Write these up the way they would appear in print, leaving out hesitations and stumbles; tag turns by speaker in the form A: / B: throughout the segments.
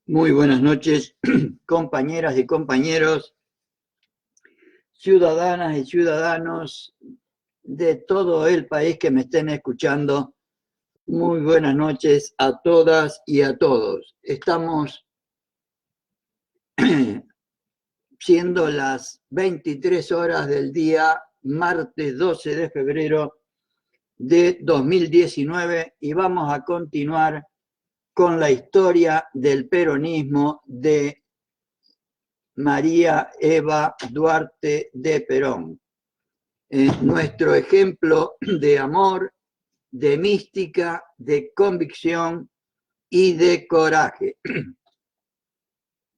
A: Muy buenas noches, compañeras y compañeros, ciudadanas y ciudadanos de todo el país que me estén escuchando. Muy buenas noches a todas y a todos. Estamos siendo las 23 horas del día martes 12 de febrero de 2019 y vamos a continuar con la historia del peronismo de María Eva Duarte de Perón. Nuestro ejemplo de amor, de mística, de convicción y de coraje.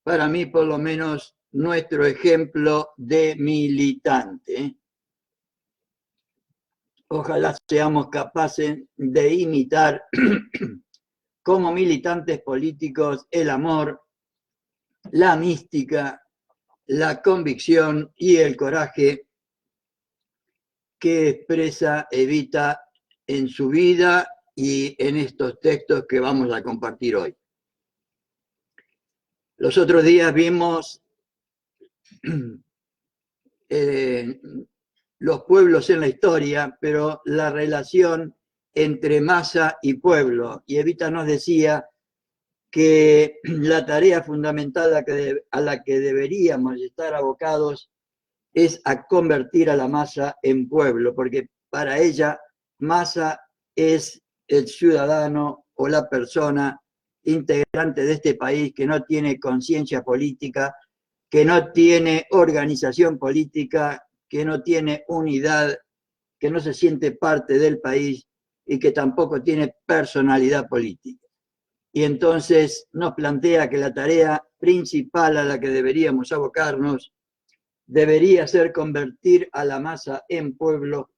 A: Para mí, por lo menos, nuestro ejemplo de militante. Ojalá seamos capaces de imitar como militantes políticos el amor, la mística, la convicción y el coraje que expresa Evita en su vida y en estos textos que vamos a compartir hoy. Los otros días vimos los pueblos en la historia, pero la relación entre masa y pueblo. Y Evita nos decía que la tarea fundamental a la que deberíamos estar abocados es a convertir a la masa en pueblo, porque para ella masa es el ciudadano o la persona integrante de este país que no tiene conciencia política, que no tiene organización política, que no tiene unidad, que no se siente parte del país y que tampoco tiene personalidad política. Y entonces nos plantea que la tarea principal a la que deberíamos abocarnos debería ser convertir a la masa en pueblo,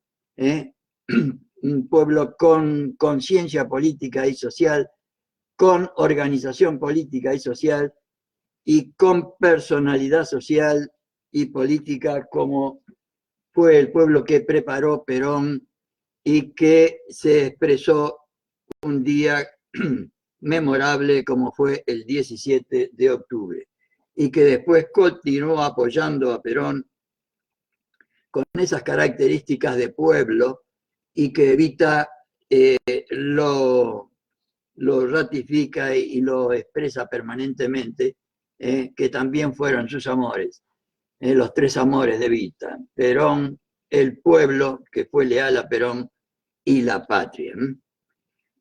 A: un pueblo con conciencia política y social, con organización política y social y con personalidad social y política como fue el pueblo que preparó Perón y que se expresó un día memorable como fue el 17 de octubre y que después continuó apoyando a Perón con esas características de pueblo y que Evita lo ratifica y lo expresa permanentemente, que también fueron sus amores, los tres amores de Evita: Perón, el pueblo, que fue leal a Perón, y la patria.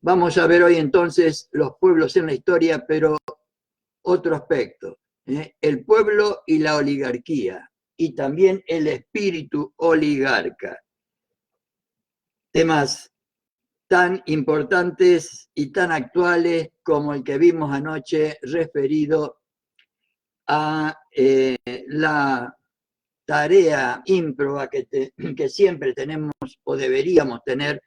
A: Vamos a ver hoy entonces los pueblos en la historia, pero otro aspecto, el pueblo y la oligarquía, y también el espíritu oligarca. Temas tan importantes y tan actuales como el que vimos anoche referido a la tarea ímproba que siempre tenemos o deberíamos tener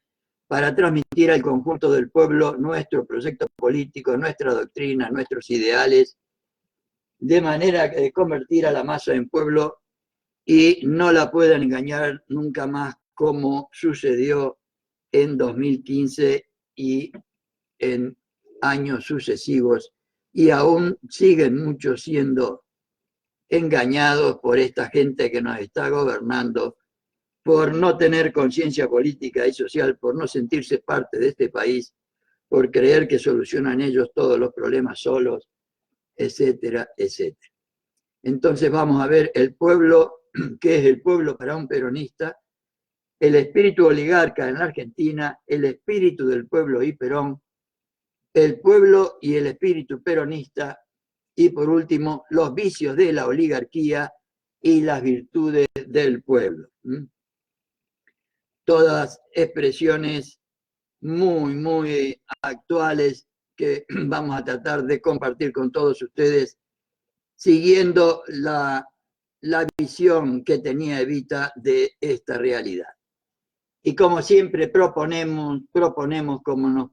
A: para transmitir al conjunto del pueblo nuestro proyecto político, nuestra doctrina, nuestros ideales, de manera que convertir a la masa en pueblo y no la puedan engañar nunca más como sucedió en 2015 y en años sucesivos, y aún siguen muchos siendo engañados por esta gente que nos está gobernando, por no tener conciencia política y social, por no sentirse parte de este país, por creer que solucionan ellos todos los problemas solos, etcétera, etcétera. Entonces vamos a ver el pueblo, ¿qué es el pueblo para un peronista? El espíritu oligarca en la Argentina, el espíritu del pueblo y Perón, el pueblo y el espíritu peronista, y por último, los vicios de la oligarquía y las virtudes del pueblo. Todas expresiones muy, muy actuales que vamos a tratar de compartir con todos ustedes, siguiendo la visión que tenía Evita de esta realidad. Y como siempre proponemos, como nos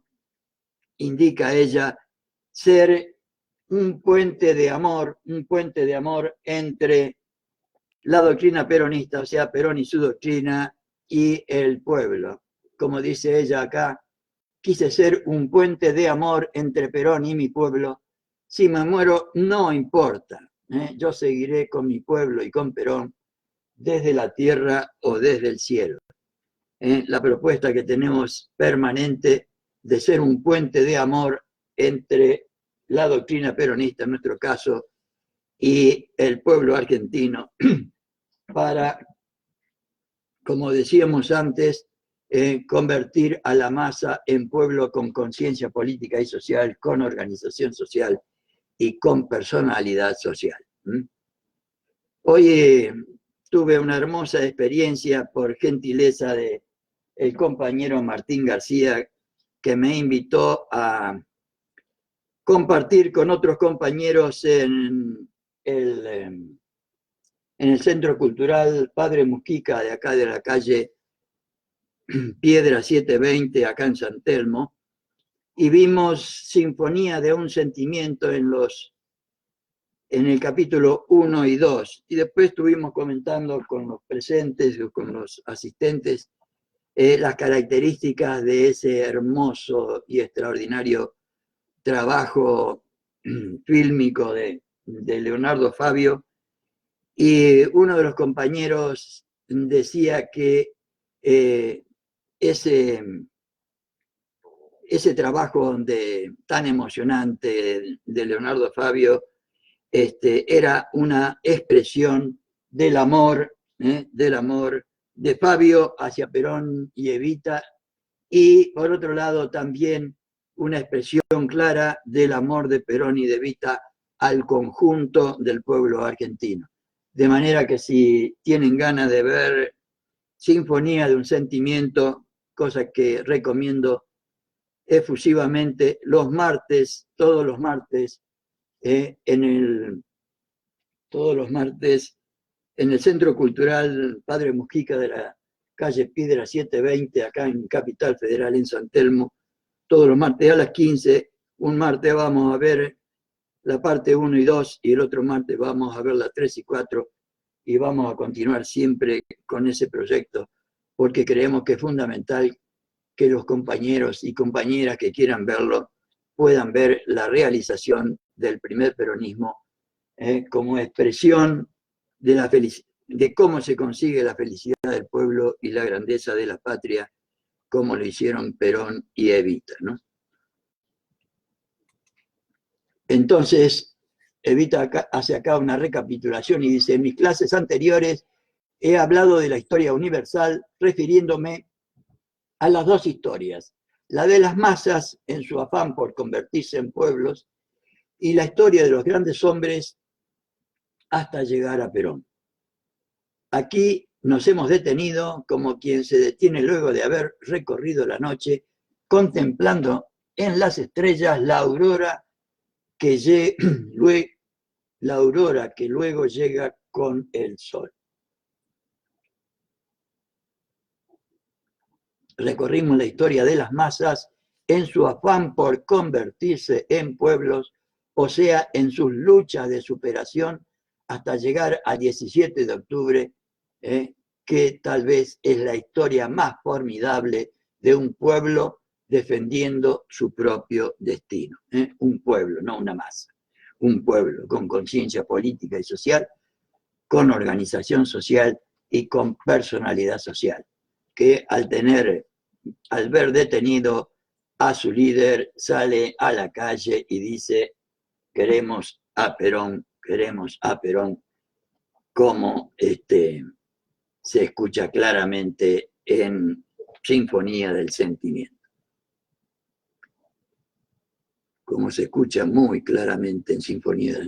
A: indica ella, ser un puente de amor entre la doctrina peronista, o sea, Perón y su doctrina, y el pueblo. Como dice ella acá, quise ser un puente de amor entre Perón y mi pueblo, Si me muero, no importa. Yo seguiré con mi pueblo y con Perón desde la tierra o desde el cielo. La propuesta que tenemos permanente de ser un puente de amor entre la doctrina peronista, en nuestro caso, y el pueblo argentino, para, como decíamos antes, convertir a la masa en pueblo con conciencia política y social, con organización social y con personalidad social. Hoy tuve una hermosa experiencia por gentileza de el compañero Martín García, que me invitó a compartir con otros compañeros en el Centro Cultural Padre Mujica, de acá de la calle Piedra 720, acá en San Telmo, y vimos Sinfonía de un Sentimiento en el capítulo 1 y 2, y después estuvimos comentando con los presentes, con los asistentes, las características de ese hermoso y extraordinario trabajo fílmico de Leonardo Fabio, y uno de los compañeros decía que ese trabajo tan emocionante de Leonardo Fabio era una expresión del amor de Fabio hacia Perón y Evita, y por otro lado también una expresión clara del amor de Perón y de Evita al conjunto del pueblo argentino. De manera que si tienen ganas de ver Sinfonía de un Sentimiento, cosa que recomiendo efusivamente, los martes, todos los martes, todos los martes en el Centro Cultural Padre Mujica de la calle Piedra 720, acá en Capital Federal, en San Telmo, todos los martes a las 15. Un martes vamos a ver la parte 1 y 2, y el otro martes vamos a ver la 3 y 4, y vamos a continuar siempre con ese proyecto, porque creemos que es fundamental que los compañeros y compañeras que quieran verlo puedan ver la realización del primer peronismo como expresión de cómo se consigue la felicidad del pueblo y la grandeza de la patria, como lo hicieron Perón y Evita, ¿no? Entonces, Evita hace acá una recapitulación y dice: en mis clases anteriores he hablado de la historia universal refiriéndome a las dos historias, la de las masas en su afán por convertirse en pueblos, y la historia de los grandes hombres hasta llegar a Perón. Aquí nos hemos detenido como quien se detiene luego de haber recorrido la noche, contemplando en las estrellas la aurora que luego llega con el sol. Recorrimos la historia de las masas en su afán por convertirse en pueblos, o sea, en sus luchas de superación hasta llegar al 17 de octubre, que tal vez es la historia más formidable de un pueblo defendiendo su propio destino. Un pueblo, no una masa. Un pueblo con conciencia política y social, con organización social y con personalidad social, que al ver detenido a su líder, sale a la calle y dice: queremos a Perón, como se escucha claramente en Sinfonía del Sentimiento. Como se escucha muy claramente en Sinfonía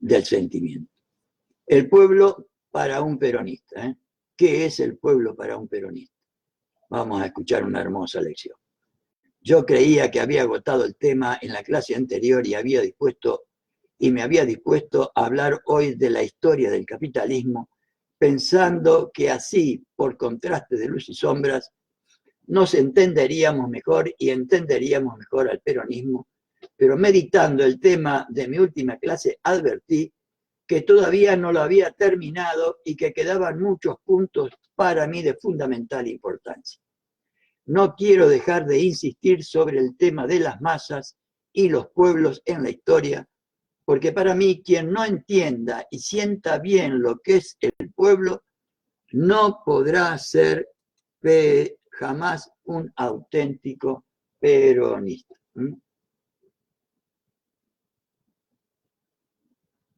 A: del Sentimiento. El pueblo para un peronista. ¿Qué es el pueblo para un peronista? Vamos a escuchar una hermosa lección. Yo creía que había agotado el tema en la clase anterior y me había dispuesto a hablar hoy de la historia del capitalismo, pensando que así, por contraste de luz y sombras, nos entenderíamos mejor y entenderíamos mejor al peronismo, pero meditando el tema de mi última clase advertí que todavía no lo había terminado y que quedaban muchos puntos para mí de fundamental importancia. No quiero dejar de insistir sobre el tema de las masas y los pueblos en la historia, porque para mí quien no entienda y sienta bien lo que es el pueblo, no podrá ser jamás un auténtico peronista.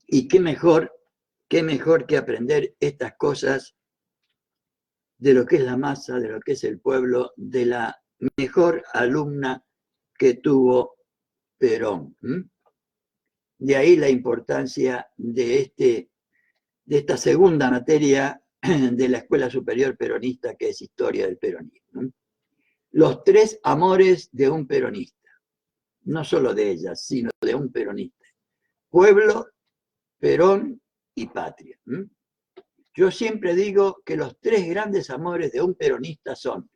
A: Y qué mejor que aprender estas cosas de lo que es la masa, de lo que es el pueblo, de la mejor alumna que tuvo Perón. De ahí la importancia de esta segunda materia de la Escuela Superior Peronista, que es Historia del Peronismo. Los tres amores de un peronista, no solo de ellas, sino de un peronista: pueblo, Perón y patria. Yo siempre digo que los tres grandes amores de un peronista son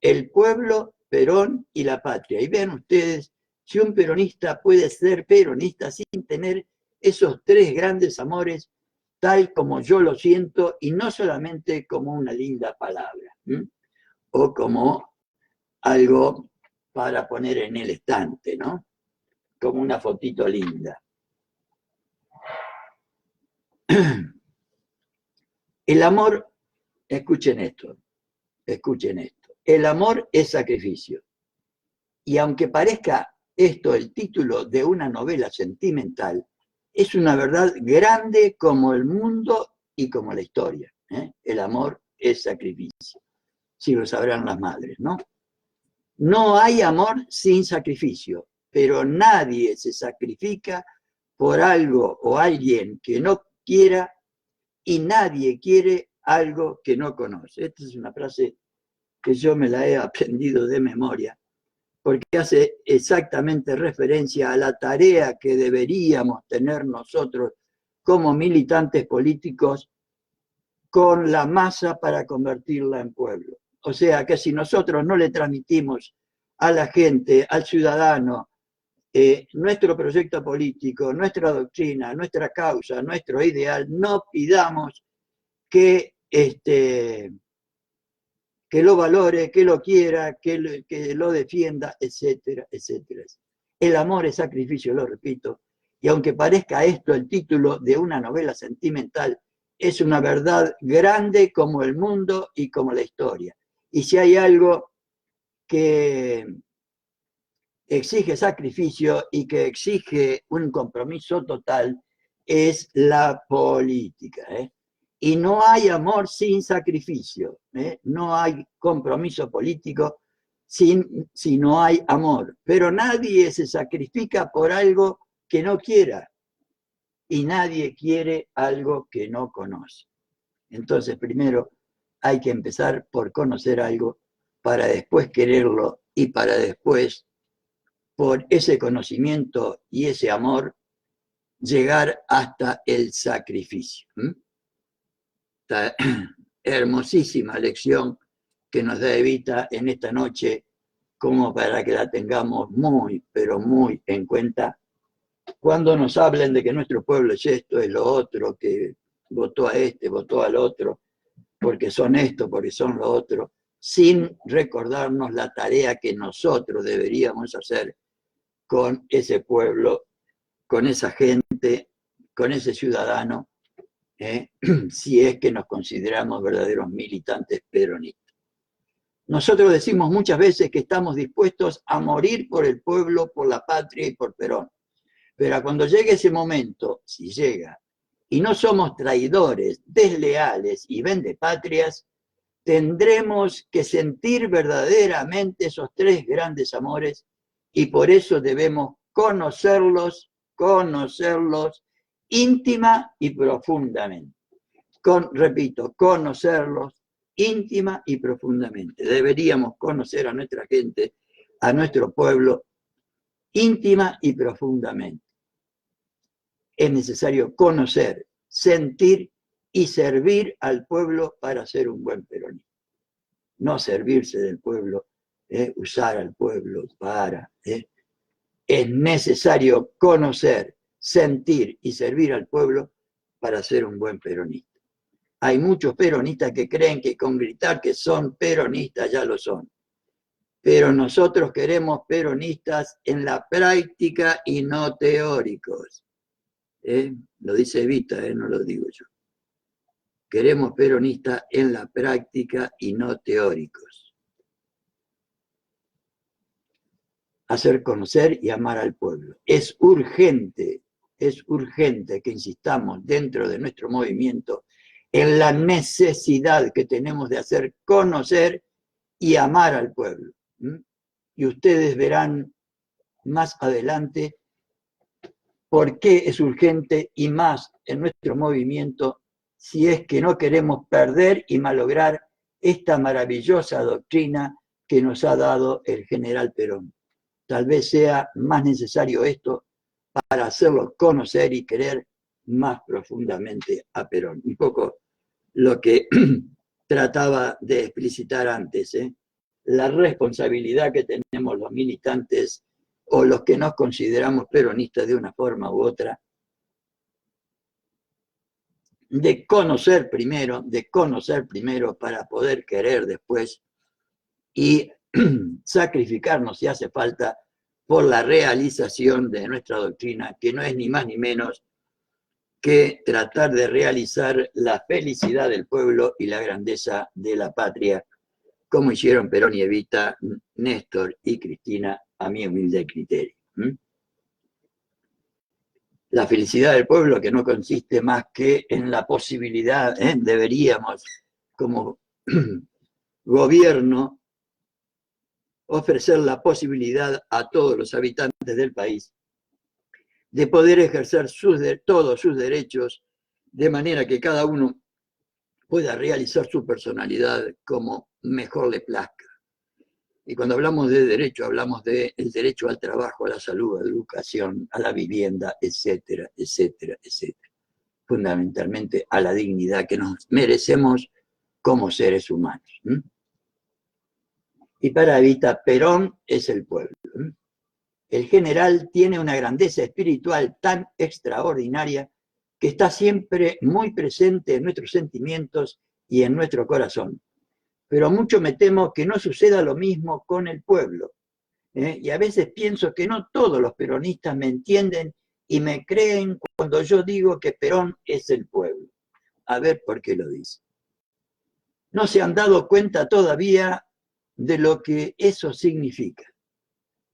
A: el pueblo, Perón y la patria. Y vean ustedes si un peronista puede ser peronista sin tener esos tres grandes amores, tal como yo lo siento, y no solamente como una linda palabra, o como algo para poner en el estante, ¿no? Como una fotito linda. El amor, escuchen esto, el amor es sacrificio. Y aunque parezca esto el título de una novela sentimental, es una verdad grande como el mundo y como la historia. El amor es sacrificio, si lo sabrán las madres, ¿no? No hay amor sin sacrificio, pero nadie se sacrifica por algo o alguien que no quiera, y nadie quiere algo que no conoce. Esta es una frase que yo me la he aprendido de memoria, porque hace exactamente referencia a la tarea que deberíamos tener nosotros como militantes políticos con la masa para convertirla en pueblo. O sea que si nosotros no le transmitimos a la gente, al ciudadano, nuestro proyecto político, nuestra doctrina, nuestra causa, nuestro ideal, no pidamos que lo valore, que lo quiera, que lo defienda, etcétera, etcétera. El amor es sacrificio, lo repito, y aunque parezca esto el título de una novela sentimental, es una verdad grande como el mundo y como la historia. Y si hay algo que exige sacrificio y que exige un compromiso total, es la política. Y no hay amor sin sacrificio, no hay compromiso político si no hay amor. Pero nadie se sacrifica por algo que no quiera, y nadie quiere algo que no conoce. Entonces, primero hay que empezar por conocer algo para después quererlo, y para después, por ese conocimiento y ese amor, llegar hasta el sacrificio. Esta hermosísima lección que nos da Evita en esta noche, como para que la tengamos muy, pero muy en cuenta cuando nos hablen de que nuestro pueblo es esto, es lo otro, que votó a este, votó al otro, porque son esto, porque son lo otro, sin recordarnos la tarea que nosotros deberíamos hacer con ese pueblo, con esa gente, con ese ciudadano, si es que nos consideramos verdaderos militantes peronistas. Nosotros decimos muchas veces que estamos dispuestos a morir por el pueblo, por la patria y por Perón. Pero cuando llegue ese momento, si llega, y no somos traidores, desleales y vendepatrias, tendremos que sentir verdaderamente esos tres grandes amores, y por eso debemos conocerlos íntima y profundamente. Repito, conocerlos íntima y profundamente. Deberíamos conocer a nuestra gente, a nuestro pueblo, íntima y profundamente. Es necesario conocer, sentir y servir al pueblo para ser un buen peronista. No servirse del pueblo, usar al pueblo para. Es necesario conocer, sentir y servir al pueblo para ser un buen peronista. Hay muchos peronistas que creen que con gritar que son peronistas ya lo son. pero nosotros queremos peronistas en la práctica y no teóricos. Lo dice Evita, no lo digo yo. Queremos peronistas en la práctica y no teóricos. Hacer conocer y amar al pueblo. Es urgente que insistamos dentro de nuestro movimiento en la necesidad que tenemos de hacer conocer y amar al pueblo. Y ustedes verán más adelante por qué es urgente y más en nuestro movimiento si es que no queremos perder y malograr esta maravillosa doctrina que nos ha dado el general Perón. Tal vez sea más necesario esto para hacerlo conocer y querer más profundamente a Perón. Un poco lo que trataba de explicitar antes, la responsabilidad que tenemos los militantes o los que nos consideramos peronistas de una forma u otra, de conocer primero para poder querer después y sacrificarnos si hace falta por la realización de nuestra doctrina, que no es ni más ni menos que tratar de realizar la felicidad del pueblo y la grandeza de la patria, como hicieron Perón y Evita, Néstor y Cristina, a mi humilde criterio. La felicidad del pueblo que no consiste más que en la posibilidad, deberíamos como gobierno ofrecer la posibilidad a todos los habitantes del país de poder ejercer todos sus derechos de manera que cada uno pueda realizar su personalidad como mejor le plazca. Y cuando hablamos de derecho, hablamos del derecho al trabajo, a la salud, a la educación, a la vivienda, etcétera, etcétera, etcétera. Fundamentalmente a la dignidad que nos merecemos como seres humanos. Y para Evita, Perón es el pueblo. El general tiene una grandeza espiritual tan extraordinaria que está siempre muy presente en nuestros sentimientos y en nuestro corazón. Pero mucho me temo que no suceda lo mismo con el pueblo. Y a veces pienso que no todos los peronistas me entienden y me creen cuando yo digo que Perón es el pueblo. A ver por qué lo dice. No se han dado cuenta todavía de lo que eso significa.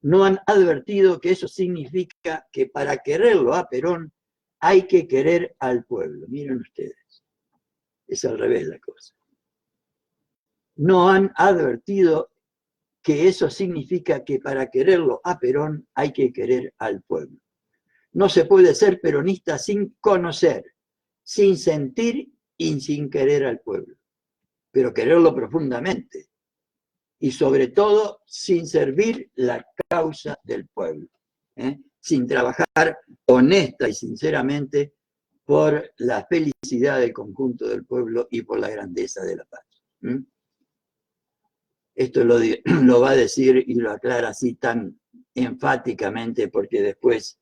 A: No han advertido que eso significa que para quererlo a Perón hay que querer al pueblo. Miren ustedes, es al revés la cosa. No han advertido que eso significa que para quererlo a Perón hay que querer al pueblo. No se puede ser peronista sin conocer, sin sentir y sin querer al pueblo, pero quererlo profundamente y sobre todo sin servir la causa del pueblo, sin trabajar honesta y sinceramente por la felicidad del conjunto del pueblo y por la grandeza de la patria. Esto lo va a decir y lo aclara así tan enfáticamente porque después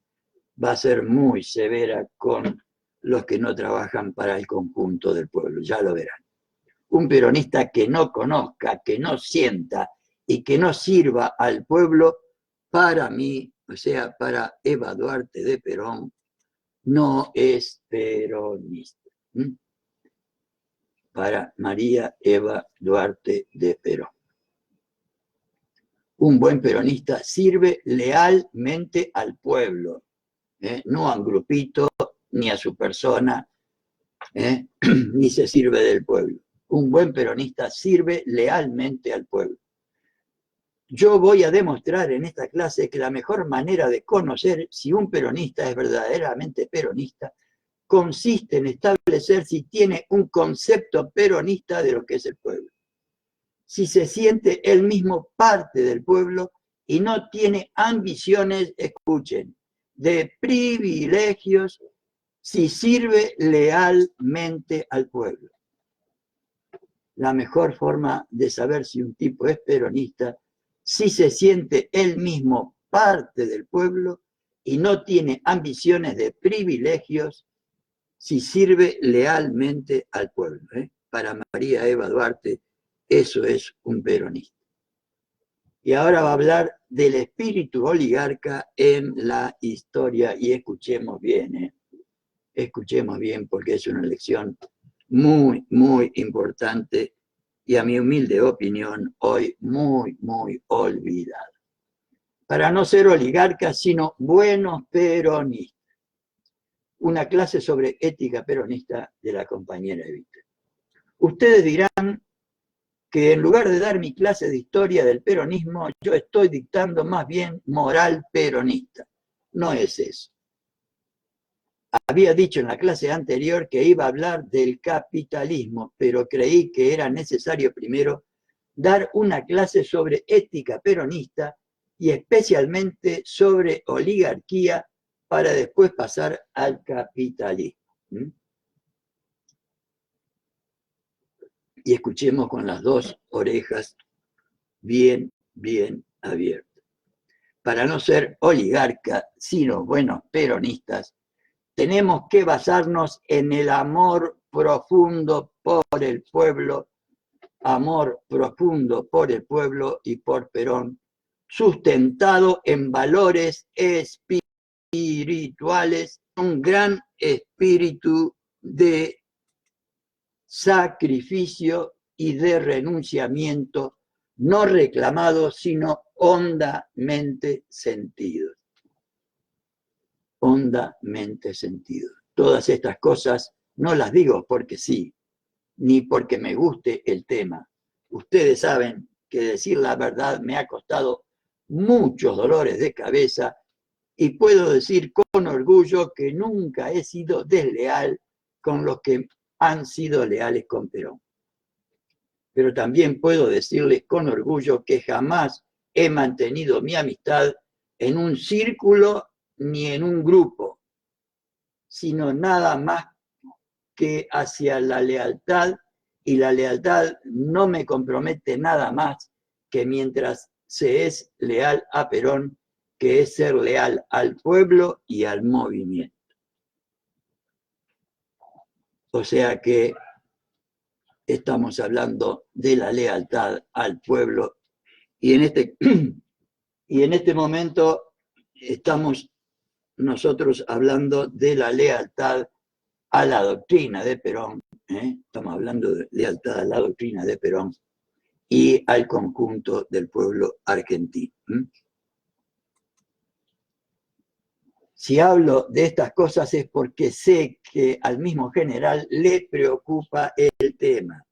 A: va a ser muy severa con los que no trabajan para el conjunto del pueblo, ya lo verán. Un peronista que no conozca, que no sienta y que no sirva al pueblo, para mí, o sea, para Eva Duarte de Perón, no es peronista. Para María Eva Duarte de Perón. Un buen peronista sirve lealmente al pueblo, no a un grupito, ni a su persona, ni se sirve del pueblo. Un buen peronista sirve lealmente al pueblo. Yo voy a demostrar en esta clase que la mejor manera de conocer si un peronista es verdaderamente peronista consiste en establecer si tiene un concepto peronista de lo que es el pueblo. Si se siente él mismo parte del pueblo y no tiene ambiciones, escuchen, de privilegios, si sirve lealmente al pueblo. La mejor forma de saber si un tipo es peronista, si se siente él mismo parte del pueblo y no tiene ambiciones de privilegios, si sirve lealmente al pueblo. Para María Eva Duarte, eso es un peronista. Y ahora va a hablar del espíritu oligarca en la historia. Y escuchemos bien, escuchemos bien, porque es una lección muy, muy importante y a mi humilde opinión hoy muy, muy olvidada. Para no ser oligarcas, sino buenos peronistas. Una clase sobre ética peronista de la compañera Evita. Ustedes dirán que en lugar de dar mi clase de historia del peronismo, yo estoy dictando más bien moral peronista. No es eso. Había dicho en la clase anterior que iba a hablar del capitalismo, pero creí que era necesario primero dar una clase sobre ética peronista y especialmente sobre oligarquía para después pasar al capitalismo. Y escuchemos con las dos orejas bien, bien abiertas. Para no ser oligarcas, sino buenos peronistas, tenemos que basarnos en el amor profundo por el pueblo, amor profundo por el pueblo y por Perón, sustentado en valores espirituales, un gran espíritu de sacrificio y de renunciamiento, no reclamados, sino hondamente sentidos. Hondamente sentidos. Todas estas cosas no las digo porque sí, ni porque me guste el tema. Ustedes saben que decir la verdad me ha costado muchos dolores de cabeza y puedo decir con orgullo que nunca he sido desleal con los que han sido leales con Perón. Pero también puedo decirles con orgullo que jamás he mantenido mi amistad en un círculo ni en un grupo, sino nada más que hacia la lealtad, y la lealtad no me compromete nada más que mientras se es leal a Perón, que es ser leal al pueblo y al movimiento. O sea que estamos hablando de la lealtad al pueblo y en este momento estamos nosotros hablando de la lealtad a la doctrina de Perón, estamos hablando de lealtad a la doctrina de Perón y al conjunto del pueblo argentino. Si hablo de estas cosas es porque sé que al mismo general le preocupa el tema,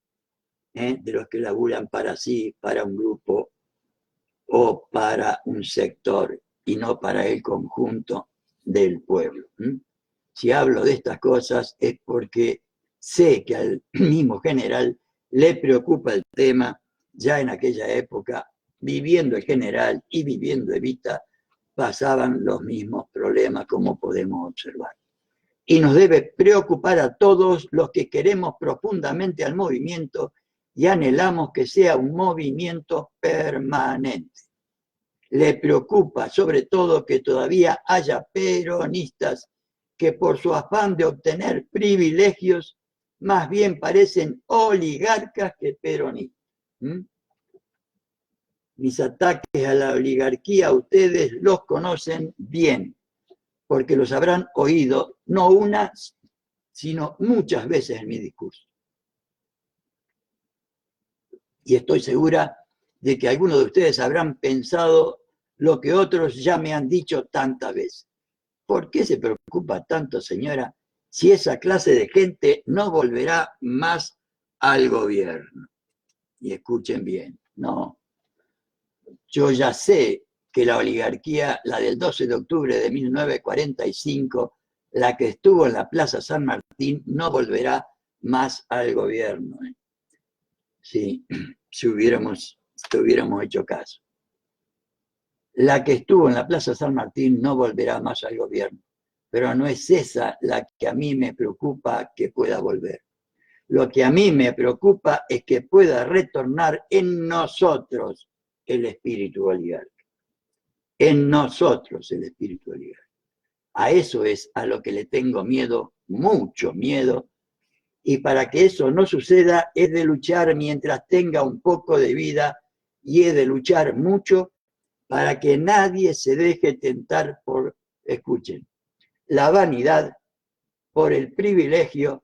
A: de los que laburan para sí, para un grupo o para un sector y no para el conjunto del pueblo. Si hablo de estas cosas es porque sé que al mismo general le preocupa el tema. Ya en aquella época, viviendo el general y viviendo Evita, pasaban los mismos problemas, como podemos observar. Y nos debe preocupar a todos los que queremos profundamente al movimiento y anhelamos que sea un movimiento permanente. Le preocupa sobre todo que todavía haya peronistas que por su afán de obtener privilegios más bien parecen oligarcas que peronistas. Mis ataques a la oligarquía ustedes los conocen bien, porque los habrán oído no una, sino muchas veces en mi discurso. Y estoy segura de que algunos de ustedes habrán pensado lo que otros ya me han dicho tantas veces. ¿Por qué se preocupa tanto, señora, si esa clase de gente no volverá más al gobierno? Y escuchen bien, no. Yo ya sé que la oligarquía, la del 12 de octubre de 1945, la que estuvo en la Plaza San Martín, no volverá más al gobierno. Sí, si hubiéramos hecho caso. La que estuvo en la Plaza San Martín no volverá más al gobierno, pero no es esa la que a mí me preocupa que pueda volver. Lo que a mí me preocupa es que pueda retornar en nosotros el espíritu oligarca. En nosotros el espíritu oligarca. A eso es a lo que le tengo miedo, mucho miedo, y para que eso no suceda es de luchar mientras tenga un poco de vida y he de luchar mucho para que nadie se deje tentar por, escuchen, la vanidad, por el privilegio,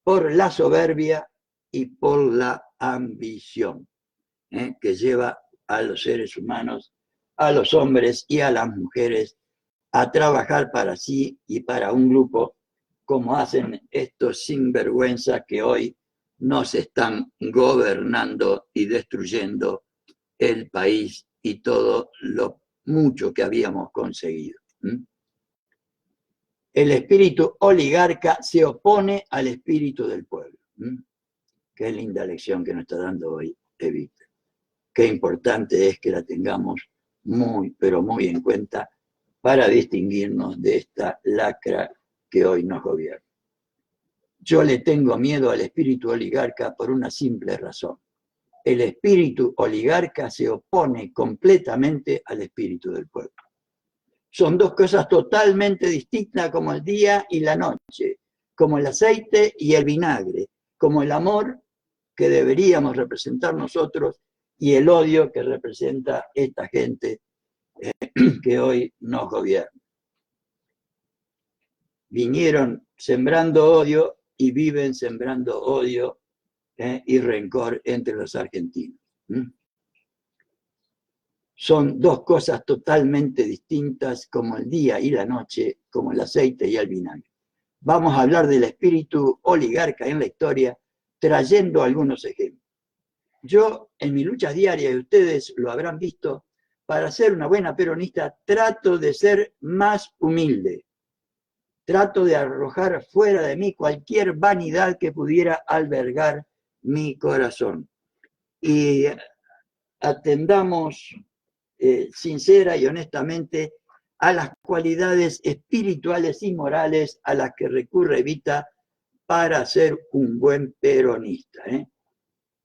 A: por la soberbia y por la ambición, que lleva a los seres humanos, a los hombres y a las mujeres a trabajar para sí y para un grupo, como hacen estos sinvergüenzas que hoy nos están gobernando y destruyendo el país y todo lo mucho que habíamos conseguido. El espíritu oligarca se opone al espíritu del pueblo. Qué linda lección que nos está dando hoy Evita. Qué importante es que la tengamos muy, pero muy en cuenta para distinguirnos de esta lacra que hoy nos gobierna. Yo le tengo miedo al espíritu oligarca por una simple razón. El espíritu oligarca se opone completamente al espíritu del pueblo. Son dos cosas totalmente distintas, como el día y la noche, como el aceite y el vinagre, como el amor que deberíamos representar nosotros y el odio que representa esta gente que hoy nos gobierna. Vinieron sembrando odio y viven sembrando odio y rencor entre los argentinos. Son dos cosas totalmente distintas, como el día y la noche, como el aceite y el vinagre. Vamos a hablar del espíritu oligarca en la historia, trayendo algunos ejemplos. Yo, en mi lucha diaria, y ustedes lo habrán visto, para ser una buena peronista, trato de ser más humilde. Trato de arrojar fuera de mí cualquier vanidad que pudiera albergar mi corazón. Y atendamos sincera y honestamente a las cualidades espirituales y morales a las que recurre Evita para ser un buen peronista.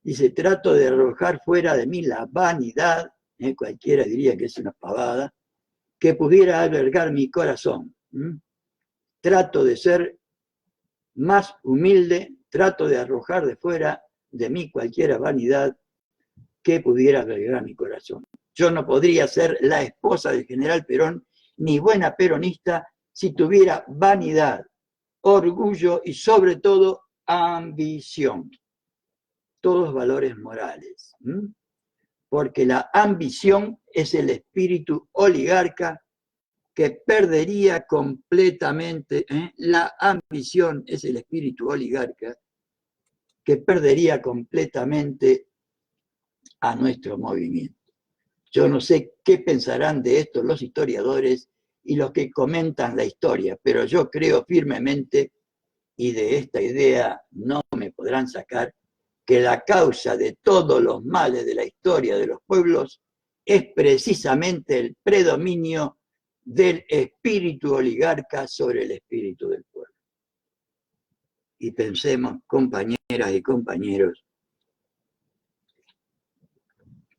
A: Dice, trato de arrojar fuera de mí la vanidad, cualquiera diría que es una pavada, que pudiera albergar mi corazón. Trato de ser más humilde, trato de arrojar de fuera de mí cualquier vanidad que pudiera albergar mi corazón. Yo no podría ser la esposa del general Perón ni buena peronista si tuviera vanidad, orgullo y sobre todo ambición. Todos valores morales. Porque la ambición es el espíritu oligarca que perdería completamente, la ambición es el espíritu oligarca que perdería completamente a nuestro movimiento. Yo no sé qué pensarán de esto los historiadores y los que comentan la historia, pero yo creo firmemente, y de esta idea no me podrán sacar, que la causa de todos los males de la historia de los pueblos es precisamente el predominio del espíritu oligarca sobre el espíritu del pueblo. Y pensemos, compañeras y compañeros,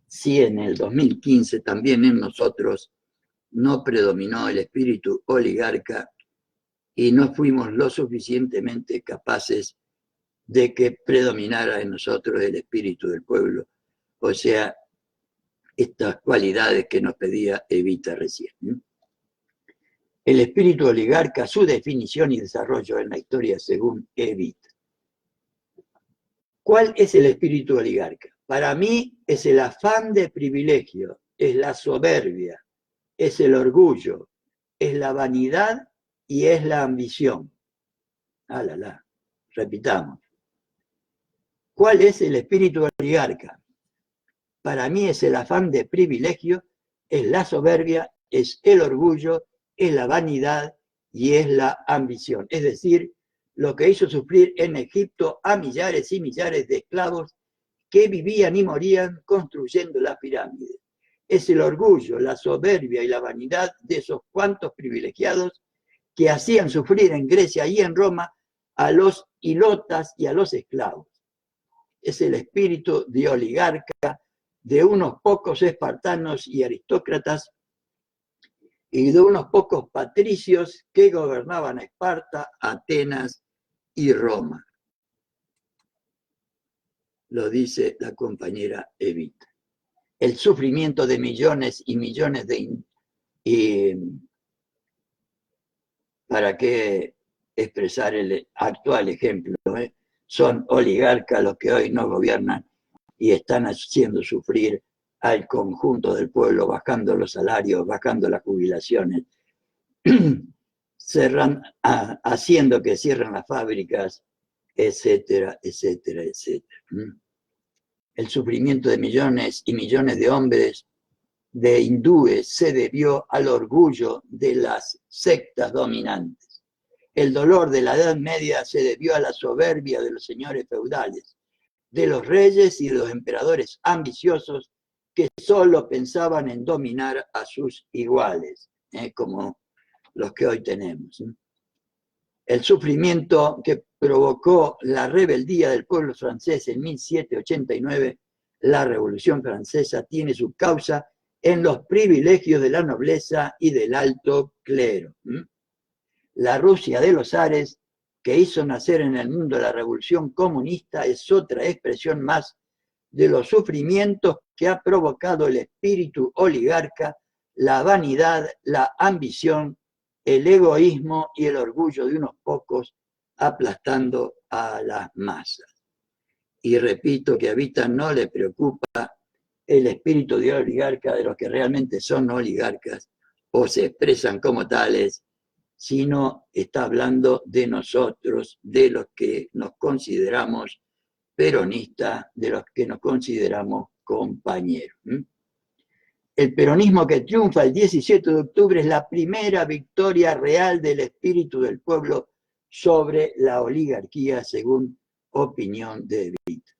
A: si en el 2015 también en nosotros no predominó el espíritu oligarca y no fuimos lo suficientemente capaces de que predominara en nosotros el espíritu del pueblo, o sea, estas cualidades que nos pedía Evita recién. El espíritu oligarca, su definición y desarrollo en la historia según Evita. ¿Cuál es el espíritu oligarca? Para mí es el afán de privilegio, es la soberbia, es el orgullo, es la vanidad y es la ambición. Repitamos. ¿Cuál es el espíritu oligarca? Para mí es el afán de privilegio, es la soberbia, es el orgullo, es la vanidad y es la ambición. Es decir, lo que hizo sufrir en Egipto a millares y millares de esclavos que vivían y morían construyendo las pirámides. Es el orgullo, la soberbia y la vanidad de esos cuantos privilegiados que hacían sufrir en Grecia y en Roma a los hilotas y a los esclavos. Es el espíritu de oligarca de unos pocos espartanos y aristócratas y de unos pocos patricios que gobernaban Esparta, Atenas y Roma. Lo dice la compañera Evita. el sufrimiento de millones y millones y ¿para qué expresar el actual ejemplo? Son oligarcas los que hoy nos gobiernan y están haciendo sufrir al conjunto del pueblo, bajando los salarios, bajando las jubilaciones, haciendo que cierren las fábricas, etcétera, etcétera, etcétera. El sufrimiento de millones y millones de hombres, de hindúes, se debió al orgullo de las sectas dominantes. El dolor de la Edad Media se debió a la soberbia de los señores feudales, de los reyes y de los emperadores ambiciosos que solo pensaban en dominar a sus iguales, como los que hoy tenemos. El sufrimiento que provocó la rebeldía del pueblo francés en 1789, la Revolución Francesa, tiene su causa en los privilegios de la nobleza y del alto clero. La Rusia de los zares, que hizo nacer en el mundo la Revolución Comunista, es otra expresión más de los sufrimientos que ha provocado el espíritu oligarca, la vanidad, la ambición, el egoísmo y el orgullo de unos pocos, aplastando a las masas. Y repito que a Evita no le preocupa el espíritu de oligarca de los que realmente son oligarcas o se expresan como tales, sino está hablando de nosotros, de los que nos consideramos peronistas, de los que nos consideramos compañeros. El peronismo que triunfa el 17 de octubre es la primera victoria real del espíritu del pueblo sobre la oligarquía, según opinión de Evita.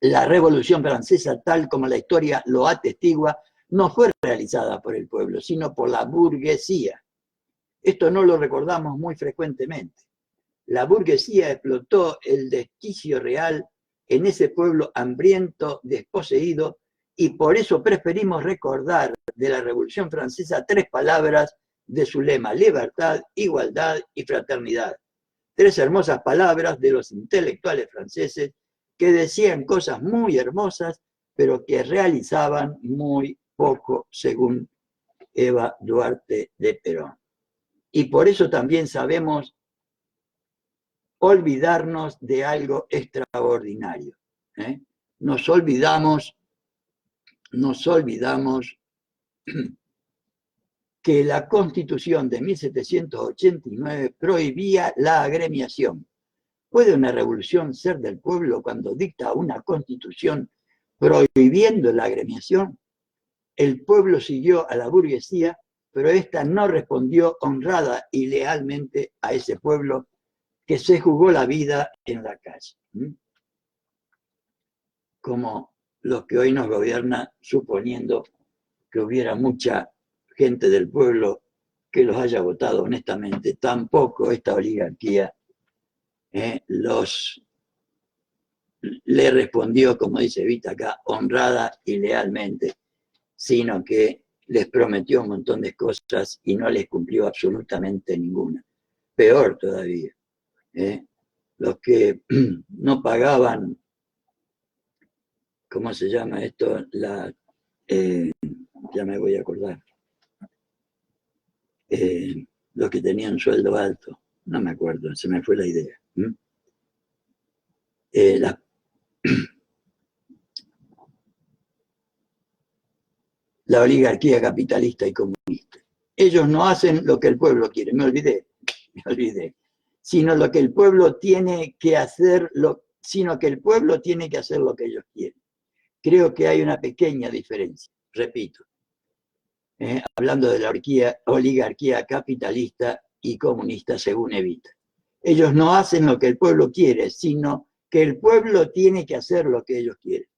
A: La Revolución Francesa, tal como la historia lo atestigua, no fue realizada por el pueblo, sino por la burguesía. Esto no lo recordamos muy frecuentemente. La burguesía explotó el desquicio real en ese pueblo hambriento, desposeído, y por eso preferimos recordar de la Revolución Francesa 3 palabras de su lema: libertad, igualdad y fraternidad. 3 hermosas palabras de los intelectuales franceses que decían cosas muy hermosas, pero que realizaban muy poco, según Eva Duarte de Perón. Y por eso también sabemos olvidarnos de algo extraordinario. Nos olvidamos que la Constitución de 1789 prohibía la agremiación. ¿Puede una revolución ser del pueblo cuando dicta una Constitución prohibiendo la agremiación? El pueblo siguió a la burguesía, pero ésta no respondió honrada y lealmente a ese pueblo que se jugó la vida en la calle. Como los que hoy nos gobiernan, suponiendo que hubiera mucha gente del pueblo que los haya votado honestamente, tampoco esta oligarquía le respondió, como dice Evita acá, honrada y lealmente, sino que les prometió un montón de cosas y no les cumplió absolutamente ninguna. Peor todavía, los que no pagaban, ¿cómo se llama esto? Ya me voy a acordar. Los que tenían sueldo alto, no me acuerdo, se me fue la idea. La oligarquía capitalista y comunista. Ellos no hacen lo que el pueblo quiere, me olvidé, sino lo que el pueblo tiene que hacer, sino que el pueblo tiene que hacer lo que ellos quieren. Creo que hay una pequeña diferencia, repito, hablando de la oligarquía capitalista y comunista según Evita. Ellos no hacen lo que el pueblo quiere, sino que el pueblo tiene que hacer lo que ellos quieren.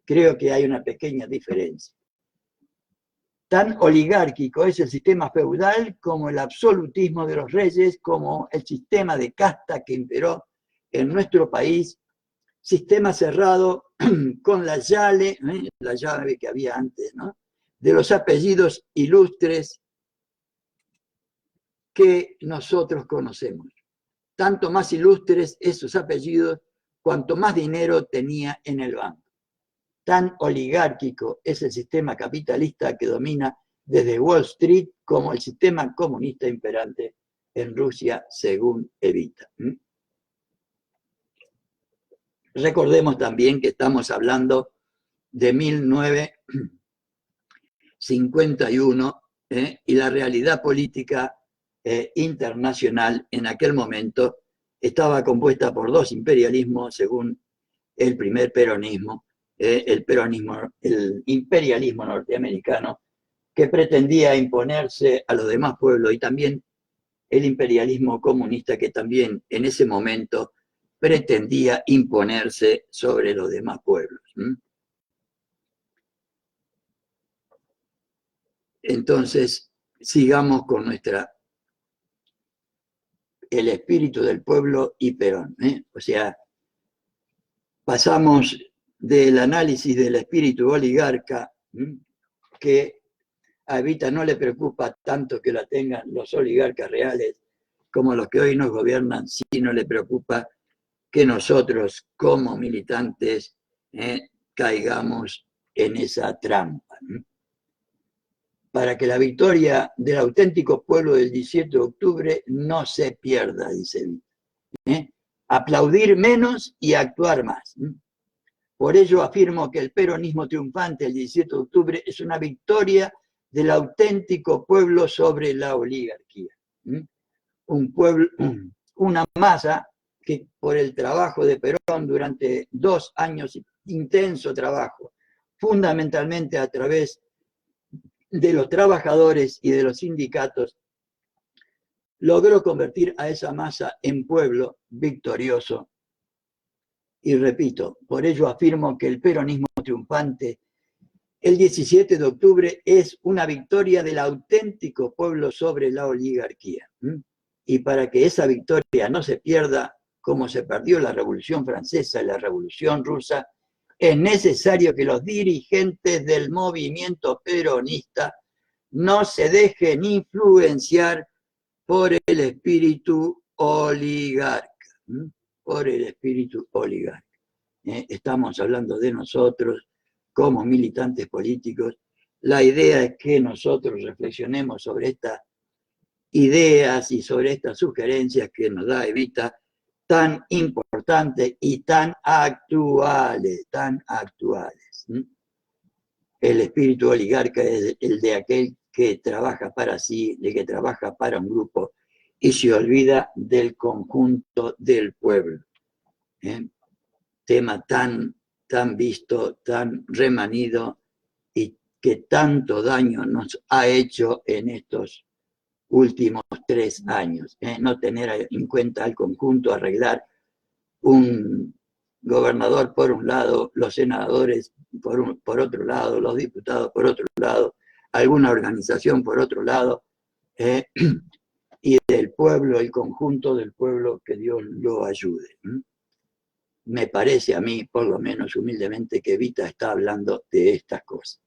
A: Creo que hay una pequeña diferencia. Tan oligárquico es el sistema feudal como el absolutismo de los reyes, como el sistema de casta que imperó en nuestro país, sistema cerrado con la llave que había antes, ¿no?, de los apellidos ilustres que nosotros conocemos. Tanto más ilustres esos apellidos, cuanto más dinero tenía en el banco. tan oligárquico es el sistema capitalista que domina desde Wall Street como el sistema comunista imperante en Rusia, según Evita. Recordemos también que estamos hablando de 1951 y la realidad política internacional en aquel momento estaba compuesta por dos imperialismos, según el primer peronismo, el imperialismo norteamericano, que pretendía imponerse a los demás pueblos, y también el imperialismo comunista, que también en ese momento pretendía imponerse sobre los demás pueblos. Entonces, sigamos con el espíritu del pueblo y Perón. O sea, pasamos del análisis del espíritu oligarca, que a Evita no le preocupa tanto que la tengan los oligarcas reales como los que hoy nos gobiernan, sino le preocupa que nosotros como militantes caigamos en esa trampa. Para que la victoria del auténtico pueblo del 17 de octubre no se pierda, dice Evita. Aplaudir menos y actuar más. Por ello afirmo que el peronismo triunfante el 17 de octubre es una victoria del auténtico pueblo sobre la oligarquía. Un pueblo, una masa que por el trabajo de Perón durante 2 años, intenso trabajo, fundamentalmente a través de los trabajadores y de los sindicatos, logró convertir a esa masa en pueblo victorioso. Y repito, por ello afirmo que el peronismo triunfante el 17 de octubre es una victoria del auténtico pueblo sobre la oligarquía. Y para que esa victoria no se pierda, como se perdió la Revolución Francesa y la Revolución Rusa, es necesario que los dirigentes del movimiento peronista no se dejen influenciar por el espíritu oligarca. Por el espíritu oligarca. Estamos hablando de nosotros como militantes políticos. La idea es que nosotros reflexionemos sobre estas ideas y sobre estas sugerencias que nos da Evita, tan importantes y tan actuales. El espíritu oligarca es el de aquel que trabaja para sí, de que trabaja para un grupo y se olvida del conjunto del pueblo. Tema tan visto, tan remanido y que tanto daño nos ha hecho en estos últimos 3 años. No tener en cuenta al conjunto, arreglar un gobernador por un lado, los senadores por otro lado, los diputados por otro lado, alguna organización por otro lado, y del pueblo, el conjunto del pueblo, que Dios lo ayude. Me parece a mí, por lo menos humildemente, que Evita está hablando de estas cosas.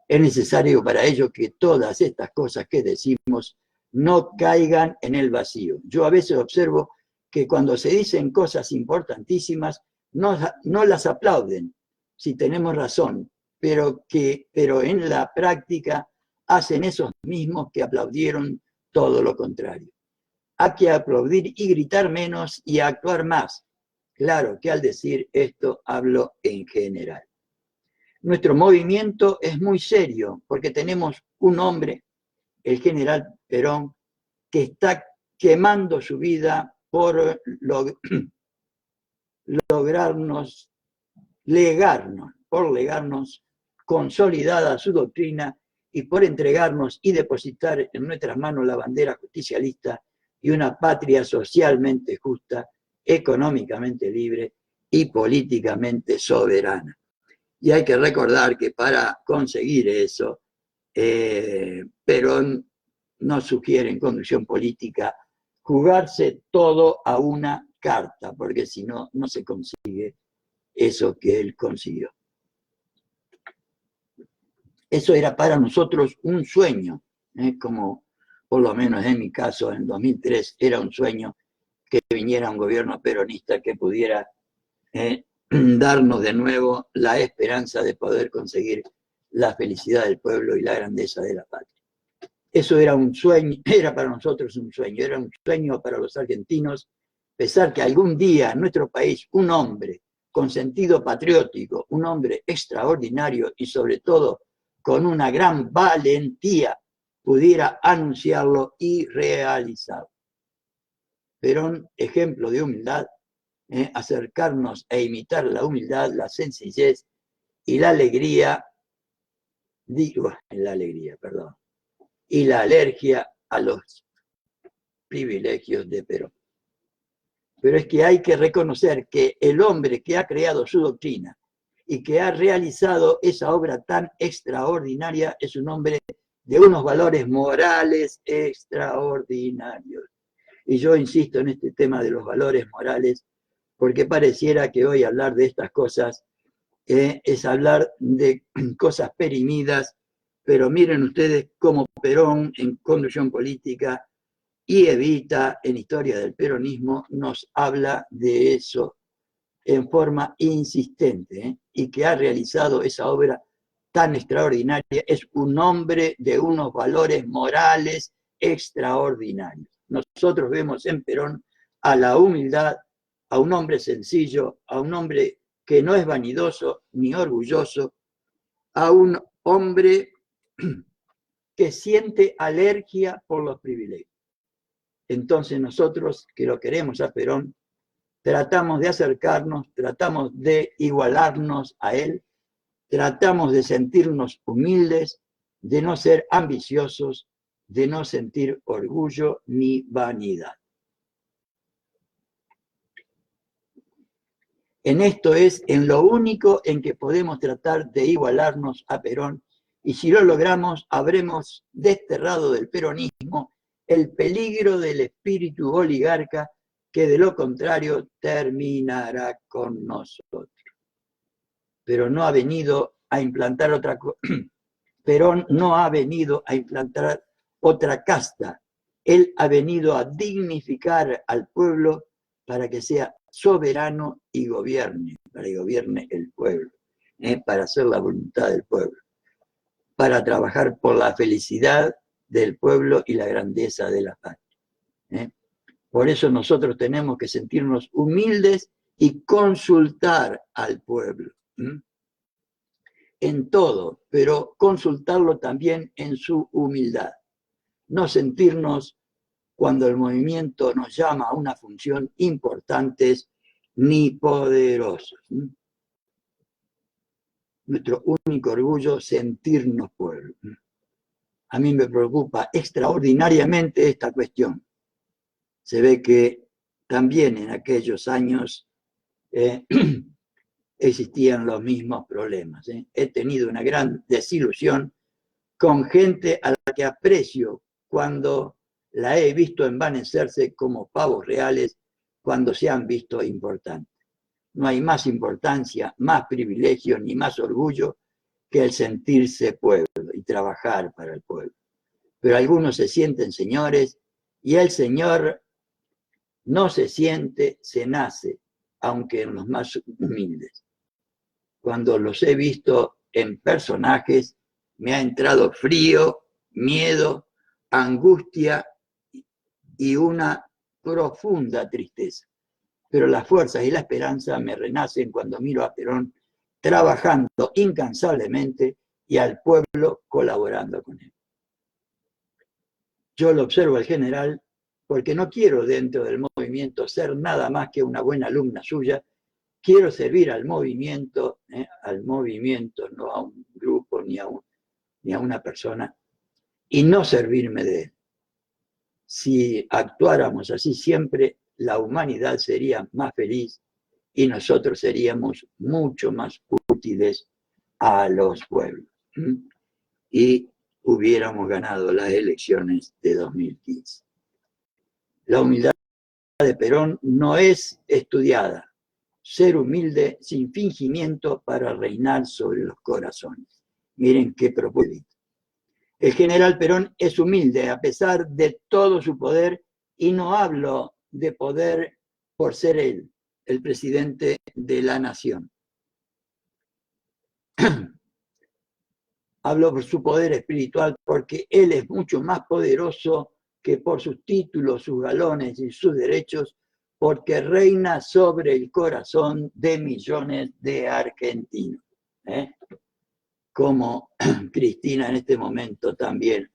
A: Es necesario para ello que todas estas cosas que decimos no caigan en el vacío. Yo a veces observo que cuando se dicen cosas importantísimas, no las aplauden, si tenemos razón, pero en la práctica hacen esos mismos que aplaudieron todo lo contrario. Hay que aplaudir y gritar menos y actuar más. Claro que al decir esto hablo en general. Nuestro movimiento es muy serio porque tenemos un hombre, el general Perón, que está quemando su vida por legarnos consolidada su doctrina y por entregarnos y depositar en nuestras manos la bandera justicialista y una patria socialmente justa, económicamente libre y políticamente soberana. Y hay que recordar que para conseguir eso, Perón nos sugiere en Conducción Política jugarse todo a una carta, porque si no, no se consigue eso que él consiguió. Eso era para nosotros un sueño, como por lo menos en mi caso, en 2003, era un sueño que viniera un gobierno peronista que pudiera darnos de nuevo la esperanza de poder conseguir la felicidad del pueblo y la grandeza de la patria. Eso era un sueño, era para nosotros un sueño, era un sueño para los argentinos, pensar que algún día en nuestro país un hombre con sentido patriótico, un hombre extraordinario y sobre todo con una gran valentía pudiera anunciarlo y realizarlo. Perón, ejemplo de humildad, acercarnos e imitar la humildad, la sencillez y la alegría, perdón, y la alergia a los privilegios de Perón. Pero es que hay que reconocer que el hombre que ha creado su doctrina y que ha realizado esa obra tan extraordinaria es un hombre de unos valores morales extraordinarios. Y yo insisto en este tema de los valores morales, porque pareciera que hoy hablar de estas cosas es hablar de cosas perimidas, pero miren ustedes cómo Perón en Conducción Política y Evita en Historia del Peronismo nos habla de eso en forma insistente, y que ha realizado esa obra tan extraordinaria. Es un hombre de unos valores morales extraordinarios. Nosotros vemos en Perón a la humildad, a un hombre sencillo, a un hombre que no es vanidoso ni orgulloso, a un hombre que siente alergia por los privilegios. Entonces nosotros, que lo queremos a Perón, tratamos de acercarnos, tratamos de igualarnos a él, tratamos de sentirnos humildes, de no ser ambiciosos, de no sentir orgullo ni vanidad. En esto es en lo único en que podemos tratar de igualarnos a Perón, y si lo logramos, habremos desterrado del peronismo el peligro del espíritu oligarca, que de lo contrario terminará con nosotros. Pero no ha venido a implantar otra cosa. Perón no ha venido a implantar otra casta. Él ha venido a dignificar al pueblo para que sea soberano y gobierne, para que gobierne el pueblo, para hacer la voluntad del pueblo, para trabajar por la felicidad del pueblo y la grandeza de la patria. Por eso nosotros tenemos que sentirnos humildes y consultar al pueblo en todo, pero consultarlo también en su humildad. No sentirnos, cuando el movimiento nos llama a una función, importantes ni poderosos. Nuestro único orgullo, sentirnos pueblo. A mí me preocupa extraordinariamente esta cuestión. Se ve que también en aquellos años existían los mismos problemas. He tenido una gran desilusión con gente a la que aprecio cuando la he visto envanecerse como pavos reales cuando se han visto importantes. No hay más importancia, más privilegio ni más orgullo que el sentirse pueblo y trabajar para el pueblo. Pero algunos se sienten señores y el señor no se siente, se nace, aunque en los más humildes. Cuando los he visto en personajes, me ha entrado frío, miedo, angustia y una profunda tristeza. Pero las fuerzas y la esperanza me renacen cuando miro a Perón trabajando incansablemente y al pueblo colaborando con él. Yo lo observo al general porque no quiero dentro del movimiento ser nada más que una buena alumna suya. Quiero servir al movimiento, no a un grupo ni a una persona, y no servirme de él. Si actuáramos así siempre, la humanidad sería más feliz y nosotros seríamos mucho más útiles a los pueblos. Y hubiéramos ganado las elecciones de 2015. La humildad de Perón no es estudiada. Ser humilde sin fingimiento para reinar sobre los corazones. Miren qué propósito. El general Perón es humilde a pesar de todo su poder, y no hablo de poder por ser él, el presidente de la nación. Hablo por su poder espiritual porque él es mucho más poderoso que por sus títulos, sus galones y sus derechos, porque reina sobre el corazón de millones de argentinos. Como Cristina en este momento también,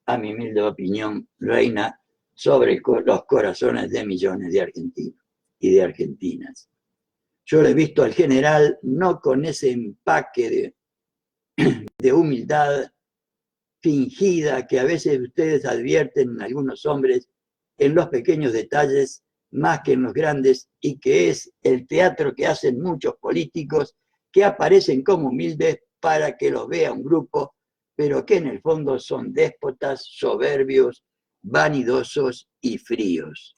A: a mi humilde opinión, reina sobre los corazones de millones de argentinos y de argentinas. Yo lo he visto al general no con ese empaque de humildad fingida que a veces ustedes advierten en algunos hombres en los pequeños detalles más que en los grandes, y que es el teatro que hacen muchos políticos que aparecen como humildes para que los vea un grupo, pero que en el fondo son déspotas, soberbios, vanidosos y fríos.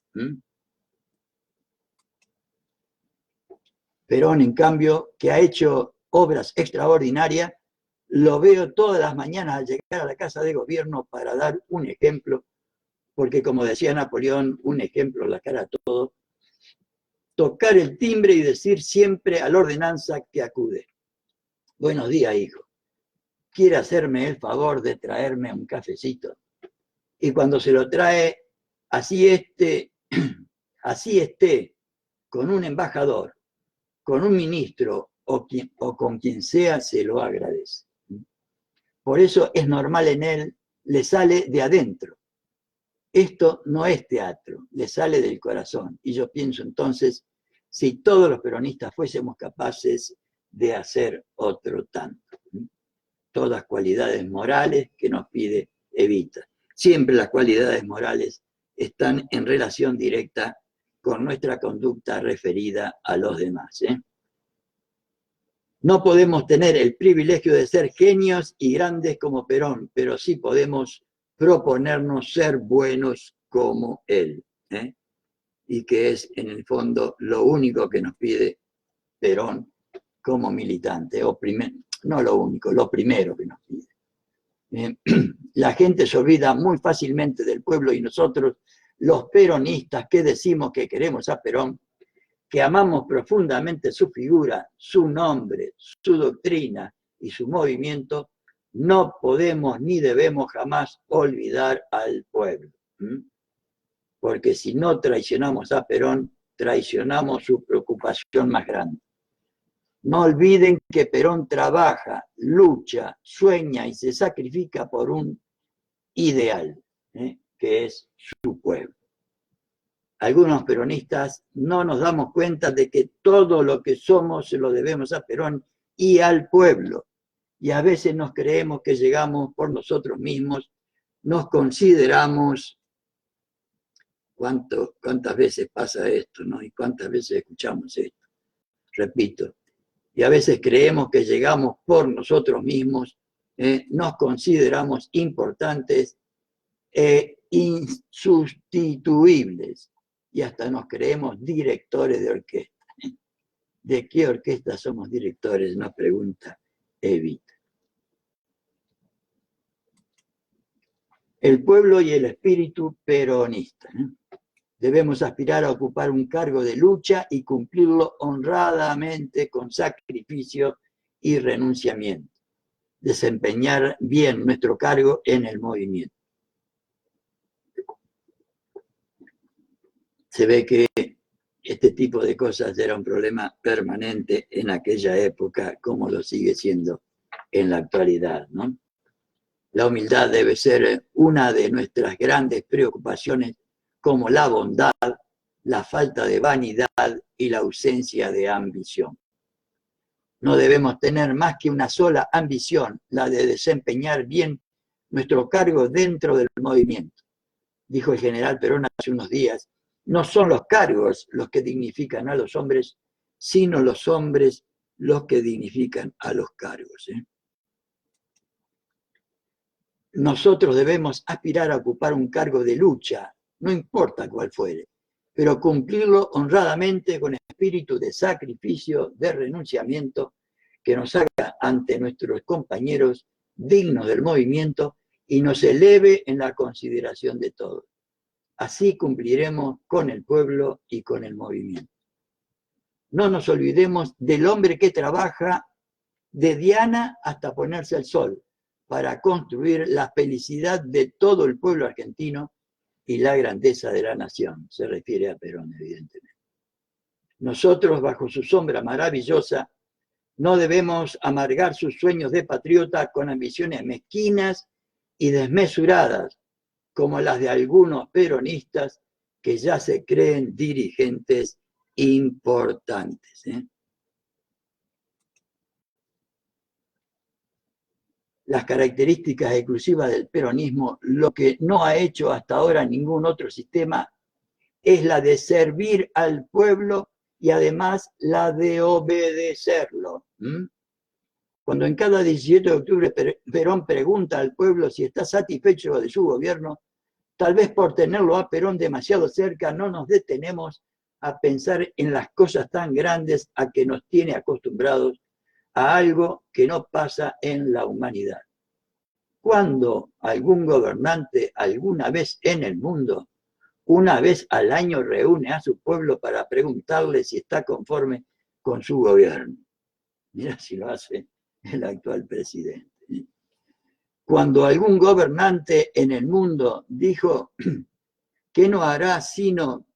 A: Perón, en cambio, que ha hecho obras extraordinarias, lo veo todas las mañanas al llegar a la Casa de Gobierno para dar un ejemplo, porque como decía Napoleón, un ejemplo la cara a todo, tocar el timbre y decir siempre a la ordenanza que acude: buenos días, hijo, ¿quiere hacerme el favor de traerme un cafecito? Y cuando se lo trae, así esté con un embajador, con un ministro o con quien sea, se lo agradece. Por eso es normal en él, le sale de adentro. Esto no es teatro, le sale del corazón. Y yo pienso entonces, si todos los peronistas fuésemos capaces de hacer otro tanto. Todas cualidades morales que nos pide Evita. Siempre las cualidades morales están en relación directa con nuestra conducta referida a los demás. No podemos tener el privilegio de ser genios y grandes como Perón, pero sí podemos proponernos ser buenos como él. Y que es, en el fondo, lo único que nos pide Perón como militante, no lo único, lo primero que nos pide. La gente se olvida muy fácilmente del pueblo, y nosotros, los peronistas que decimos que queremos a Perón, que amamos profundamente su figura, su nombre, su doctrina y su movimiento, no podemos ni debemos jamás olvidar al pueblo. Porque si no traicionamos a Perón, traicionamos su preocupación más grande. No olviden que Perón trabaja, lucha, sueña y se sacrifica por un ideal, que es su pueblo. Algunos peronistas no nos damos cuenta de que todo lo que somos se lo debemos a Perón y al pueblo. Y a veces nos creemos que llegamos por nosotros mismos, nos consideramos. ¿Cuántas veces pasa esto, no? Y cuántas veces escuchamos esto. Repito, y a veces creemos que llegamos por nosotros mismos, nos consideramos importantes e insustituibles, y hasta nos creemos directores de orquesta. ¿De qué orquesta somos directores?, nos pregunta Evita. El pueblo y el espíritu peronista. Debemos aspirar a ocupar un cargo de lucha y cumplirlo honradamente, con sacrificio y renunciamiento. Desempeñar bien nuestro cargo en el movimiento. Se ve que este tipo de cosas era un problema permanente en aquella época, como lo sigue siendo en la actualidad, ¿no? La humildad debe ser una de nuestras grandes preocupaciones, como la bondad, la falta de vanidad y la ausencia de ambición. No debemos tener más que una sola ambición, la de desempeñar bien nuestro cargo dentro del movimiento. Dijo el general Perón hace unos días: no son los cargos los que dignifican a los hombres, sino los hombres los que dignifican a los cargos. Nosotros debemos aspirar a ocupar un cargo de lucha, no importa cuál fuere, pero cumplirlo honradamente, con espíritu de sacrificio, de renunciamiento, que nos haga ante nuestros compañeros dignos del movimiento y nos eleve en la consideración de todos. Así cumpliremos con el pueblo y con el movimiento. No nos olvidemos del hombre que trabaja de diana hasta ponerse el sol para construir la felicidad de todo el pueblo argentino y la grandeza de la nación. Se refiere a Perón, evidentemente. Nosotros, bajo su sombra maravillosa, no debemos amargar sus sueños de patriota con ambiciones mezquinas y desmesuradas, como las de algunos peronistas que ya se creen dirigentes importantes. Las características exclusivas del peronismo, lo que no ha hecho hasta ahora ningún otro sistema, es la de servir al pueblo y además la de obedecerlo. Cuando en cada 17 de octubre Perón pregunta al pueblo si está satisfecho de su gobierno, tal vez por tenerlo a Perón demasiado cerca no nos detenemos a pensar en las cosas tan grandes a que nos tiene acostumbrados, a algo que no pasa en la humanidad. Cuando algún gobernante alguna vez en el mundo, una vez al año, reúne a su pueblo para preguntarle si está conforme con su gobierno. Mira si lo hace el actual presidente. Cuando algún gobernante en el mundo dijo que no hará sino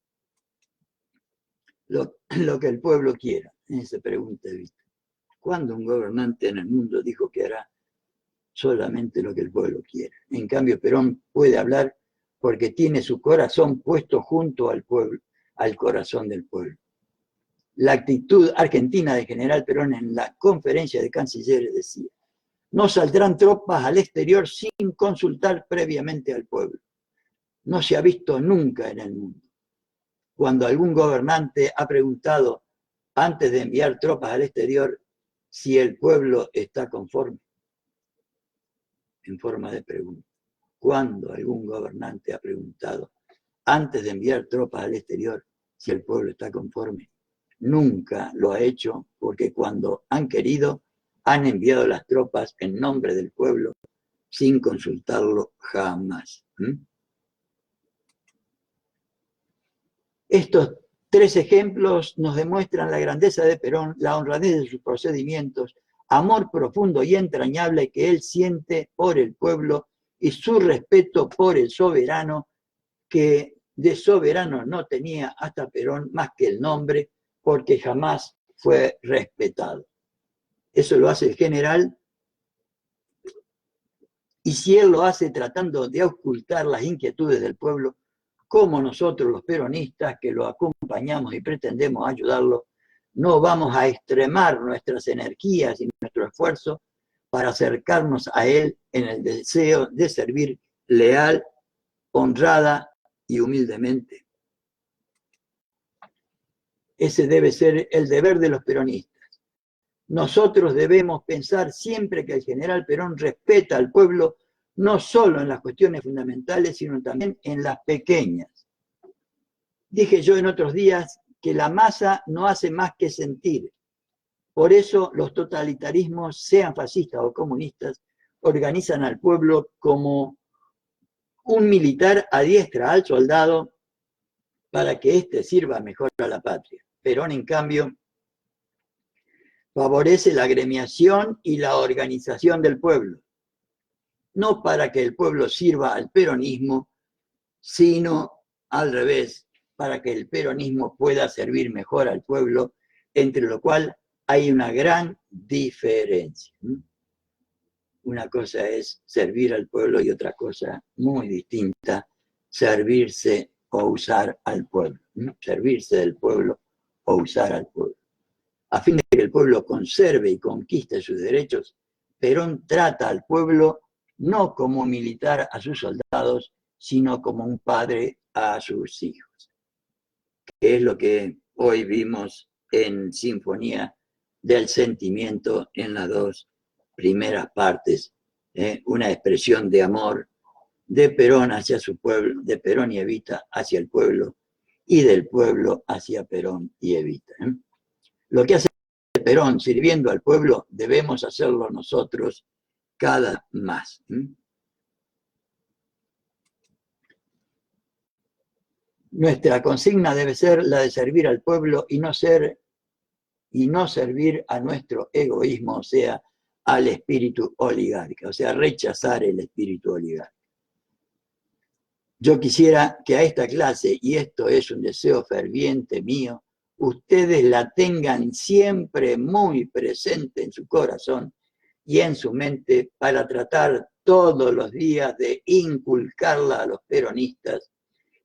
A: lo que el pueblo quiera, se pregunta, ¿viste? ¿Cuándo un gobernante en el mundo dijo que hará solamente lo que el pueblo quiera? En cambio, Perón puede hablar porque tiene su corazón puesto junto al pueblo, al corazón del pueblo. La actitud argentina de General Perón en la conferencia de cancilleres decía: no saldrán tropas al exterior sin consultar previamente al pueblo. No se ha visto nunca en el mundo. Cuando algún gobernante ha preguntado antes de enviar tropas al exterior si el pueblo está conforme, en forma de pregunta. Cuando algún gobernante ha preguntado antes de enviar tropas al exterior si el pueblo está conforme, nunca lo ha hecho, porque cuando han querido han enviado las tropas en nombre del pueblo sin consultarlo jamás. Estos tres ejemplos nos demuestran la grandeza de Perón, la honradez de sus procedimientos, amor profundo y entrañable que él siente por el pueblo y su respeto por el soberano, que de soberano no tenía hasta Perón más que el nombre, porque jamás fue respetado. Eso lo hace el general, y si él lo hace tratando de ocultar las inquietudes del pueblo, como nosotros los peronistas que lo acompañamos y pretendemos ayudarlo, no vamos a extremar nuestras energías y nuestro esfuerzo para acercarnos a él en el deseo de servir leal, honrada y humildemente. Ese debe ser el deber de los peronistas. Nosotros debemos pensar siempre que el general Perón respeta al pueblo, no solo en las cuestiones fundamentales, sino también en las pequeñas. Dije yo en otros días que la masa no hace más que sentir. Por eso los totalitarismos, sean fascistas o comunistas, organizan al pueblo como un militar adiestra al soldado para que éste sirva mejor a la patria. Perón, en cambio, favorece la agremiación y la organización del pueblo, no para que el pueblo sirva al peronismo, sino al revés, para que el peronismo pueda servir mejor al pueblo, entre lo cual hay una gran diferencia. Una cosa es servir al pueblo y otra cosa muy distinta, servirse o usar al pueblo. Servirse del pueblo o usar al pueblo. A fin de que el pueblo conserve y conquiste sus derechos, Perón trata al pueblo no como militar a sus soldados, sino como un padre a sus hijos, que es lo que hoy vimos en Sinfonía del Sentimiento en las dos primeras partes, una expresión de amor de Perón hacia su pueblo, de Perón y Evita hacia el pueblo, y del pueblo hacia Perón y Evita. Lo que hace Perón sirviendo al pueblo, debemos hacerlo nosotros cada más. Nuestra consigna debe ser la de servir al pueblo y no ser y no servir a nuestro egoísmo, o sea, al espíritu oligárquico, o sea, rechazar el espíritu oligárquico. Yo quisiera que a esta clase, y esto es un deseo ferviente mío, ustedes la tengan siempre muy presente en su corazón y en su mente para tratar todos los días de inculcarla a los peronistas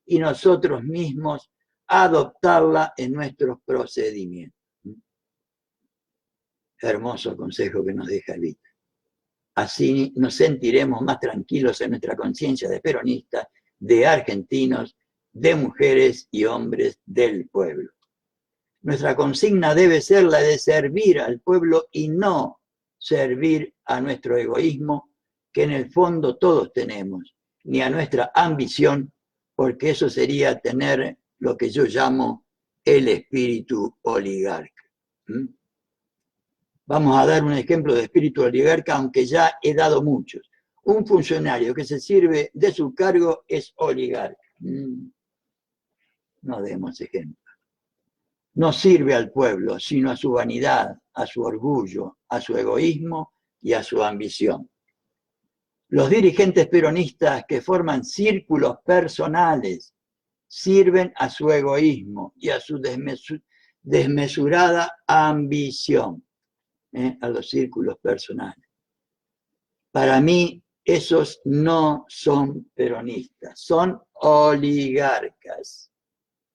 A: y nosotros mismos adoptarla en nuestros procedimientos. Hermoso consejo que nos deja Evita. Así nos sentiremos más tranquilos en nuestra conciencia de peronistas, de argentinos, de mujeres y hombres del pueblo. Nuestra consigna debe ser la de servir al pueblo y no servir a nuestro egoísmo, que en el fondo todos tenemos, ni a nuestra ambición, porque eso sería tener lo que yo llamo el espíritu oligarca. Vamos a dar un ejemplo de espíritu oligarca, aunque ya he dado muchos. Un funcionario que se sirve de su cargo es oligarca. No demos ejemplo. No sirve al pueblo, sino a su vanidad, a su orgullo, a su egoísmo y a su ambición. Los dirigentes peronistas que forman círculos personales sirven a su egoísmo y a su desmesurada ambición, a los círculos personales. Para mí, esos no son peronistas, son oligarcas,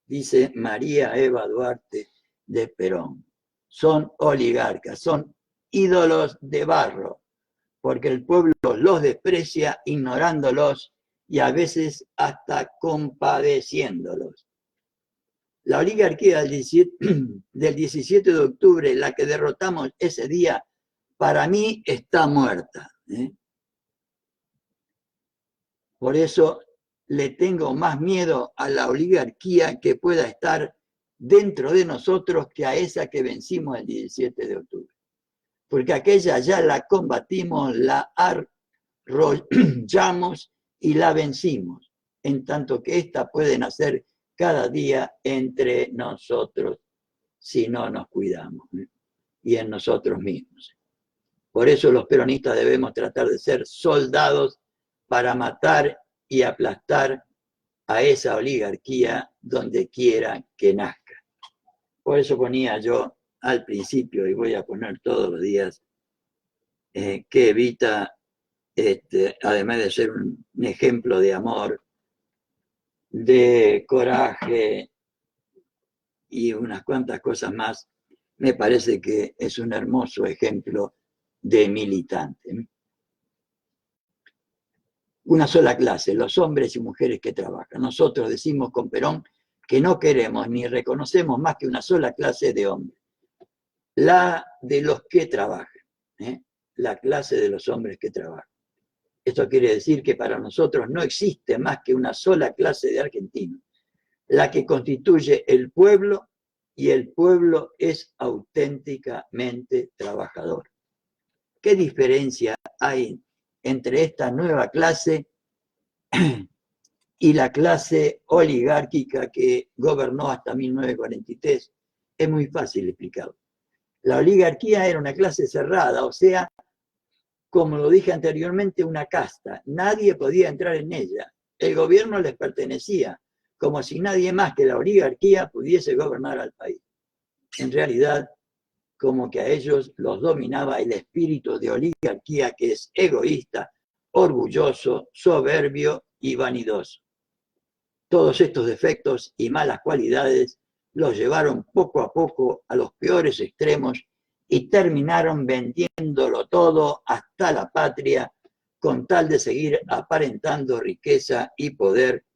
A: dice María Eva Duarte de Perón. Son oligarcas, son ídolos de barro, porque el pueblo los desprecia ignorándolos y a veces hasta compadeciéndolos. La oligarquía del 17 de octubre, la que derrotamos ese día, para mí está muerta. Por eso le tengo más miedo a la oligarquía que pueda estar dentro de nosotros que a esa que vencimos el 17 de octubre. Porque aquella ya la combatimos, la arrollamos y la vencimos, en tanto que esta puede nacer cada día entre nosotros si no nos cuidamos, y en nosotros mismos. Por eso los peronistas debemos tratar de ser soldados para matar y aplastar a esa oligarquía donde quiera que nazca. Por eso ponía yo al principio, y voy a poner todos los días, que Evita, además de ser un ejemplo de amor, de coraje y unas cuantas cosas más, me parece que es un hermoso ejemplo de militante. Una sola clase, los hombres y mujeres que trabajan. Nosotros decimos con Perón que no queremos ni reconocemos más que una sola clase de hombres, la de los que trabajan, la clase de los hombres que trabajan. Esto quiere decir que para nosotros no existe más que una sola clase de argentinos, la que constituye el pueblo, y el pueblo es auténticamente trabajador. ¿Qué diferencia hay entre esta nueva clase y la clase oligárquica que gobernó hasta 1943? Es muy fácil explicarlo. La oligarquía era una clase cerrada, o sea, como lo dije anteriormente, una casta. Nadie podía entrar en ella. El gobierno les pertenecía, como si nadie más que la oligarquía pudiese gobernar al país. En realidad, como que a ellos los dominaba el espíritu de oligarquía, que es egoísta, orgulloso, soberbio y vanidoso. Todos estos defectos y malas cualidades los llevaron poco a poco a los peores extremos y terminaron vendiéndolo todo hasta la patria con tal de seguir aparentando riqueza y poder,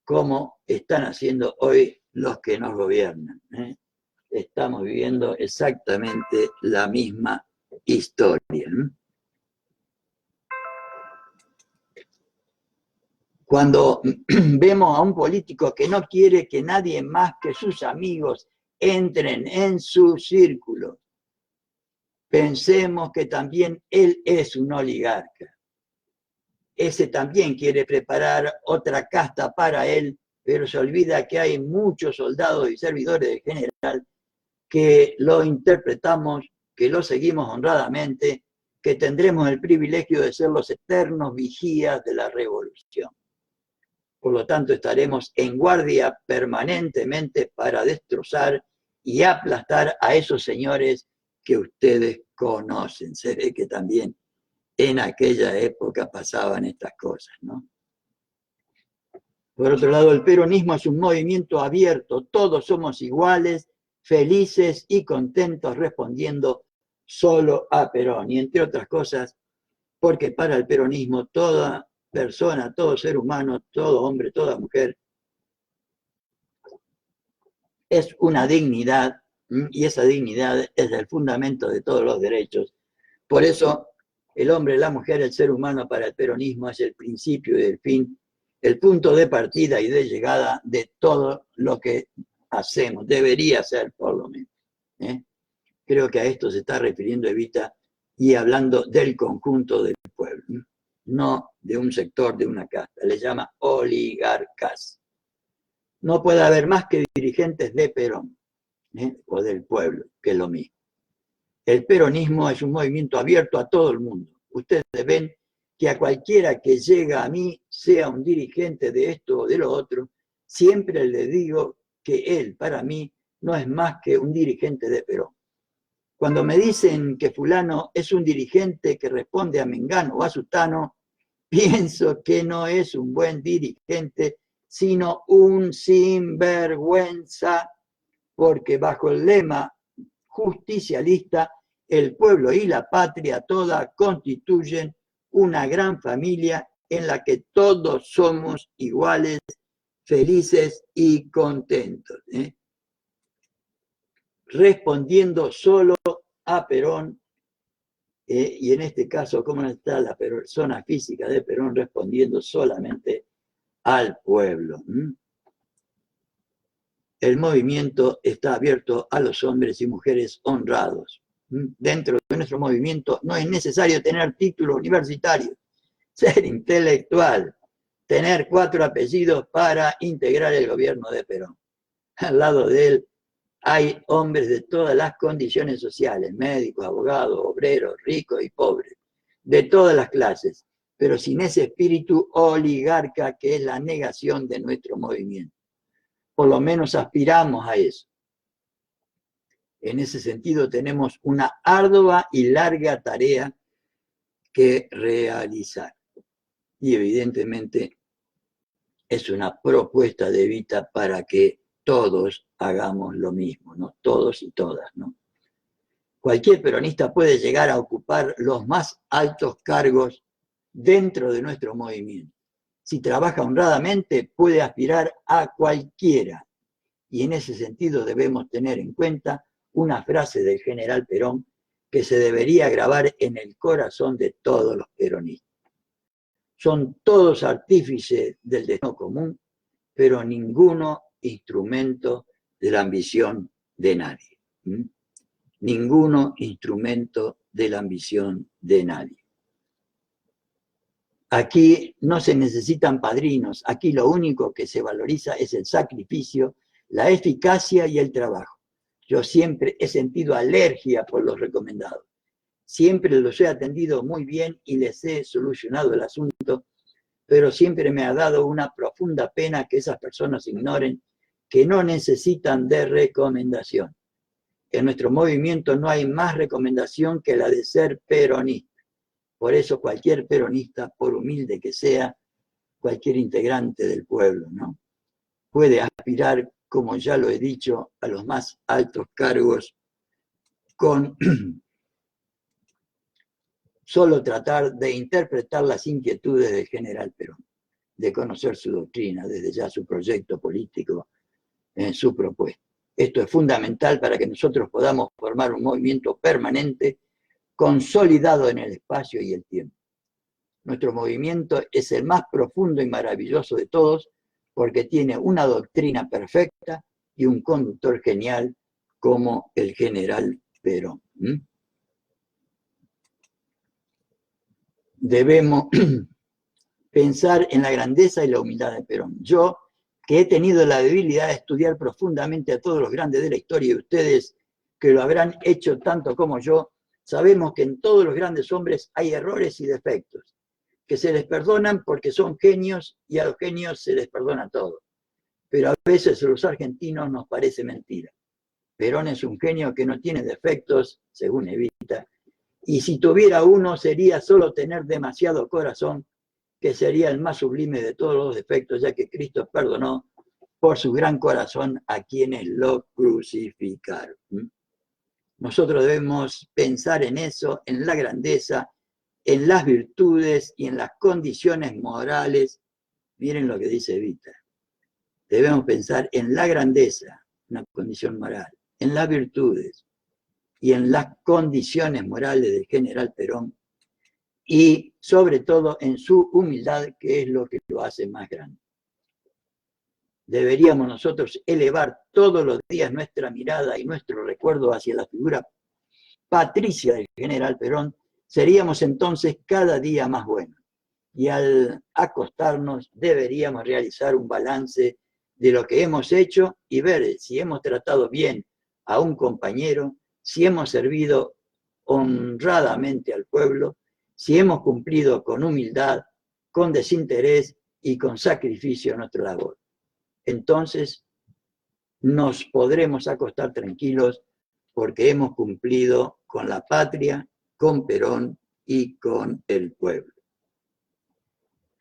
A: como están haciendo hoy los que nos gobiernan. Estamos viviendo exactamente la misma historia. Cuando vemos a un político que no quiere que nadie más que sus amigos entren en su círculo, pensemos que también él es un oligarca. Ese también quiere preparar otra casta para él, pero se olvida que hay muchos soldados y servidores del general que lo interpretamos, que lo seguimos honradamente, que tendremos el privilegio de ser los eternos vigías de la revolución. Por lo tanto, estaremos en guardia permanentemente para destrozar y aplastar a esos señores que ustedes conocen. Se ve que también en aquella época pasaban estas cosas, ¿no? Por otro lado, el peronismo es un movimiento abierto, todos somos iguales, felices y contentos respondiendo solo a Perón. Y entre otras cosas, porque para el peronismo toda persona, todo ser humano, todo hombre, toda mujer es una dignidad, y esa dignidad es el fundamento de todos los derechos. Por eso el hombre, la mujer, el ser humano para el peronismo es el principio y el fin, el punto de partida y de llegada de todo lo que hacemos, debería ser por lo menos. Creo que a esto se está refiriendo Evita y hablando del conjunto del pueblo, no de un sector, de una casta, le llama oligarcas. No puede haber más que dirigentes de Perón o del pueblo, que es lo mismo. El peronismo es un movimiento abierto a todo el mundo. Ustedes ven que a cualquiera que llega a mí, sea un dirigente de esto o de lo otro, siempre le digo que él, para mí, no es más que un dirigente de Perón. Cuando me dicen que fulano es un dirigente que responde a Mengano o a Sutano, pienso que no es un buen dirigente, sino un sinvergüenza, porque bajo el lema justicialista, el pueblo y la patria toda constituyen una gran familia en la que todos somos iguales, felices y contentos. Respondiendo solo a Perón, y en este caso, ¿cómo está la persona física de Perón respondiendo solamente al pueblo? El movimiento está abierto a los hombres y mujeres honrados. Dentro de nuestro movimiento no es necesario tener título universitario, ser intelectual, tener 4 apellidos para integrar el gobierno de Perón. Al lado de él hay hombres de todas las condiciones sociales, médicos, abogados, obreros, ricos y pobres, de todas las clases, pero sin ese espíritu oligarca que es la negación de nuestro movimiento. Por lo menos aspiramos a eso. En ese sentido tenemos una ardua y larga tarea que realizar. Y evidentemente es una propuesta de Evita para que todos hagamos lo mismo, ¿no? Todos y todas, ¿no? Cualquier peronista puede llegar a ocupar los más altos cargos dentro de nuestro movimiento. Si trabaja honradamente, puede aspirar a cualquiera. Y en ese sentido debemos tener en cuenta una frase del general Perón que se debería grabar en el corazón de todos los peronistas. Son todos artífices del destino común, pero ninguno instrumento de la ambición de nadie. Ninguno instrumento de la ambición de nadie. Aquí no se necesitan padrinos, aquí lo único que se valoriza es el sacrificio, la eficacia y el trabajo. Yo siempre he sentido alergia por los recomendados. Siempre los he atendido muy bien y les he solucionado el asunto, pero siempre me ha dado una profunda pena que esas personas ignoren que no necesitan de recomendación. En nuestro movimiento no hay más recomendación que la de ser peronista. Por eso cualquier peronista, por humilde que sea, cualquier integrante del pueblo, ¿no? Puede aspirar, como ya lo he dicho, a los más altos cargos con solo tratar de interpretar las inquietudes del general Perón, de conocer su doctrina, desde ya su proyecto político, su propuesta. Esto es fundamental para que nosotros podamos formar un movimiento permanente, consolidado en el espacio y el tiempo. Nuestro movimiento es el más profundo y maravilloso de todos porque tiene una doctrina perfecta y un conductor genial como el general Perón. Debemos pensar en la grandeza y la humildad de Perón. Yo, que he tenido la debilidad de estudiar profundamente a todos los grandes de la historia y ustedes que lo habrán hecho tanto como yo, sabemos que en todos los grandes hombres hay errores y defectos, que se les perdonan porque son genios y a los genios se les perdona todo. Pero a veces a los argentinos nos parece mentira. Perón es un genio que no tiene defectos, según Evita, y si tuviera uno sería solo tener demasiado corazón, que sería el más sublime de todos los defectos, ya que Cristo perdonó por su gran corazón a quienes lo crucificaron. Nosotros debemos pensar en eso, en la grandeza, en las virtudes y en las condiciones morales. Miren lo que dice Evita. Debemos pensar en la grandeza, una condición moral, en las virtudes y en las condiciones morales del general Perón, y sobre todo en su humildad, que es lo que lo hace más grande. Deberíamos nosotros elevar todos los días nuestra mirada y nuestro recuerdo hacia la figura patricia del general Perón, seríamos entonces cada día más buenos. Y al acostarnos deberíamos realizar un balance de lo que hemos hecho y ver si hemos tratado bien a un compañero, si hemos servido honradamente al pueblo, si hemos cumplido con humildad, con desinterés y con sacrificio nuestra labor. Entonces nos podremos acostar tranquilos porque hemos cumplido con la patria, con Perón y con el pueblo.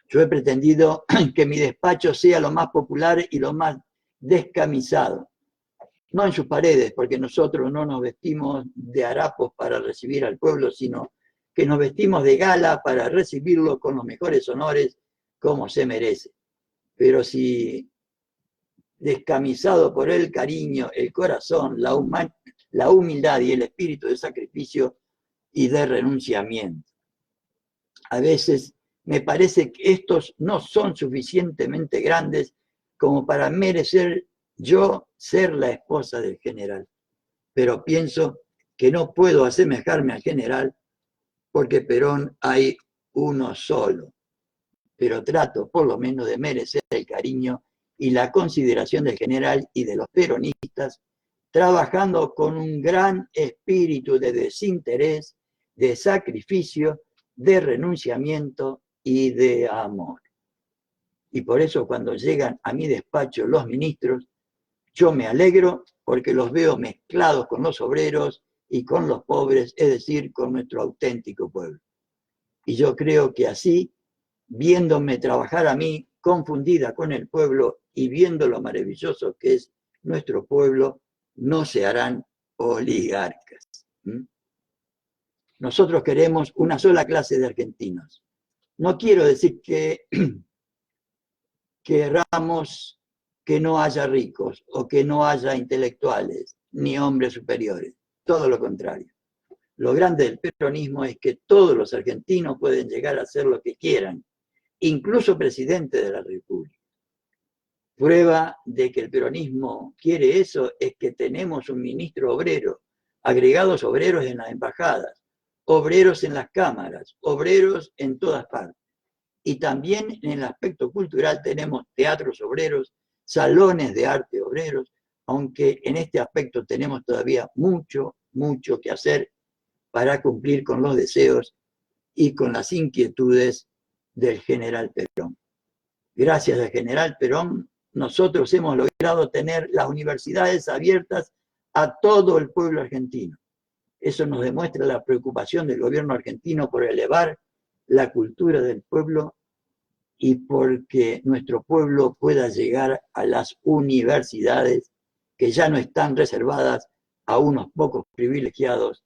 A: Yo he pretendido que mi despacho sea lo más popular y lo más descamisado. No en sus paredes, porque nosotros no nos vestimos de harapos para recibir al pueblo, sino que nos vestimos de gala para recibirlo con los mejores honores como se merece. Pero si descamisado por el cariño, el corazón, la humildad y el espíritu de sacrificio y de renunciamiento. A veces me parece que estos no son suficientemente grandes como para merecer yo ser la esposa del general. Pero pienso que no puedo asemejarme al general porque Perón hay uno solo. Pero trato por lo menos de merecer el cariño y la consideración del general y de los peronistas, trabajando con un gran espíritu de desinterés, de sacrificio, de renunciamiento y de amor. Y por eso cuando llegan a mi despacho los ministros, yo me alegro porque los veo mezclados con los obreros y con los pobres, es decir, con nuestro auténtico pueblo. Y yo creo que así, viéndome trabajar a mí, confundida con el pueblo y viendo lo maravilloso que es nuestro pueblo, no se harán oligarcas. Nosotros queremos una sola clase de argentinos. No quiero decir que queramos que no haya ricos o que no haya intelectuales ni hombres superiores. Todo lo contrario. Lo grande del peronismo es que todos los argentinos pueden llegar a hacer lo que quieran, incluso presidente de la República. Prueba de que el peronismo quiere eso es que tenemos un ministro obrero, agregados obreros en las embajadas, obreros en las cámaras, obreros en todas partes. Y también en el aspecto cultural tenemos teatros obreros, salones de arte obreros, aunque en este aspecto tenemos todavía mucho que hacer para cumplir con los deseos y con las inquietudes del general Perón. Gracias al general Perón, nosotros hemos logrado tener las universidades abiertas a todo el pueblo argentino. Eso nos demuestra la preocupación del gobierno argentino por elevar la cultura del pueblo y porque nuestro pueblo pueda llegar a las universidades que ya no están reservadas a unos pocos privilegiados,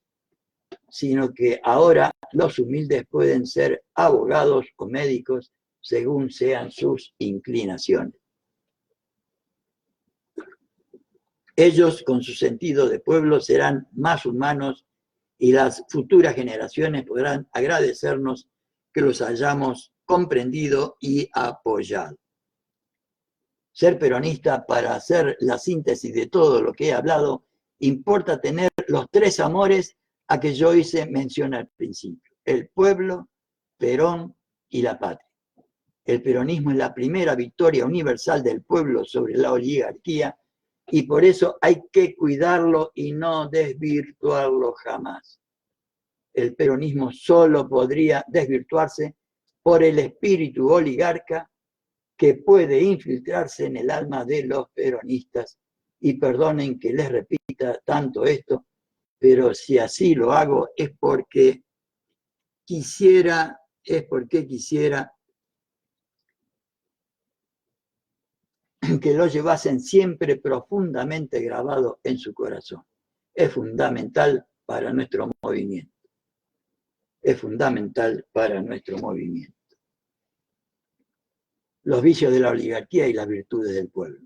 A: sino que ahora los humildes pueden ser abogados o médicos según sean sus inclinaciones. Ellos, con su sentido de pueblo, serán más humanos y las futuras generaciones podrán agradecernos que los hayamos comprendido y apoyado. Ser peronista, para hacer la síntesis de todo lo que he hablado, importa tener los tres amores a que yo hice mención al principio: el pueblo, Perón y la patria. El peronismo es la primera victoria universal del pueblo sobre la oligarquía y por eso hay que cuidarlo y no desvirtuarlo jamás. El peronismo solo podría desvirtuarse por el espíritu oligarca que puede infiltrarse en el alma de los peronistas. Y perdonen que les repita tanto esto, pero si así lo hago es porque quisiera que lo llevasen siempre profundamente grabado en su corazón. Es fundamental para nuestro movimiento. Es fundamental para nuestro movimiento. Los vicios de la oligarquía y las virtudes del pueblo.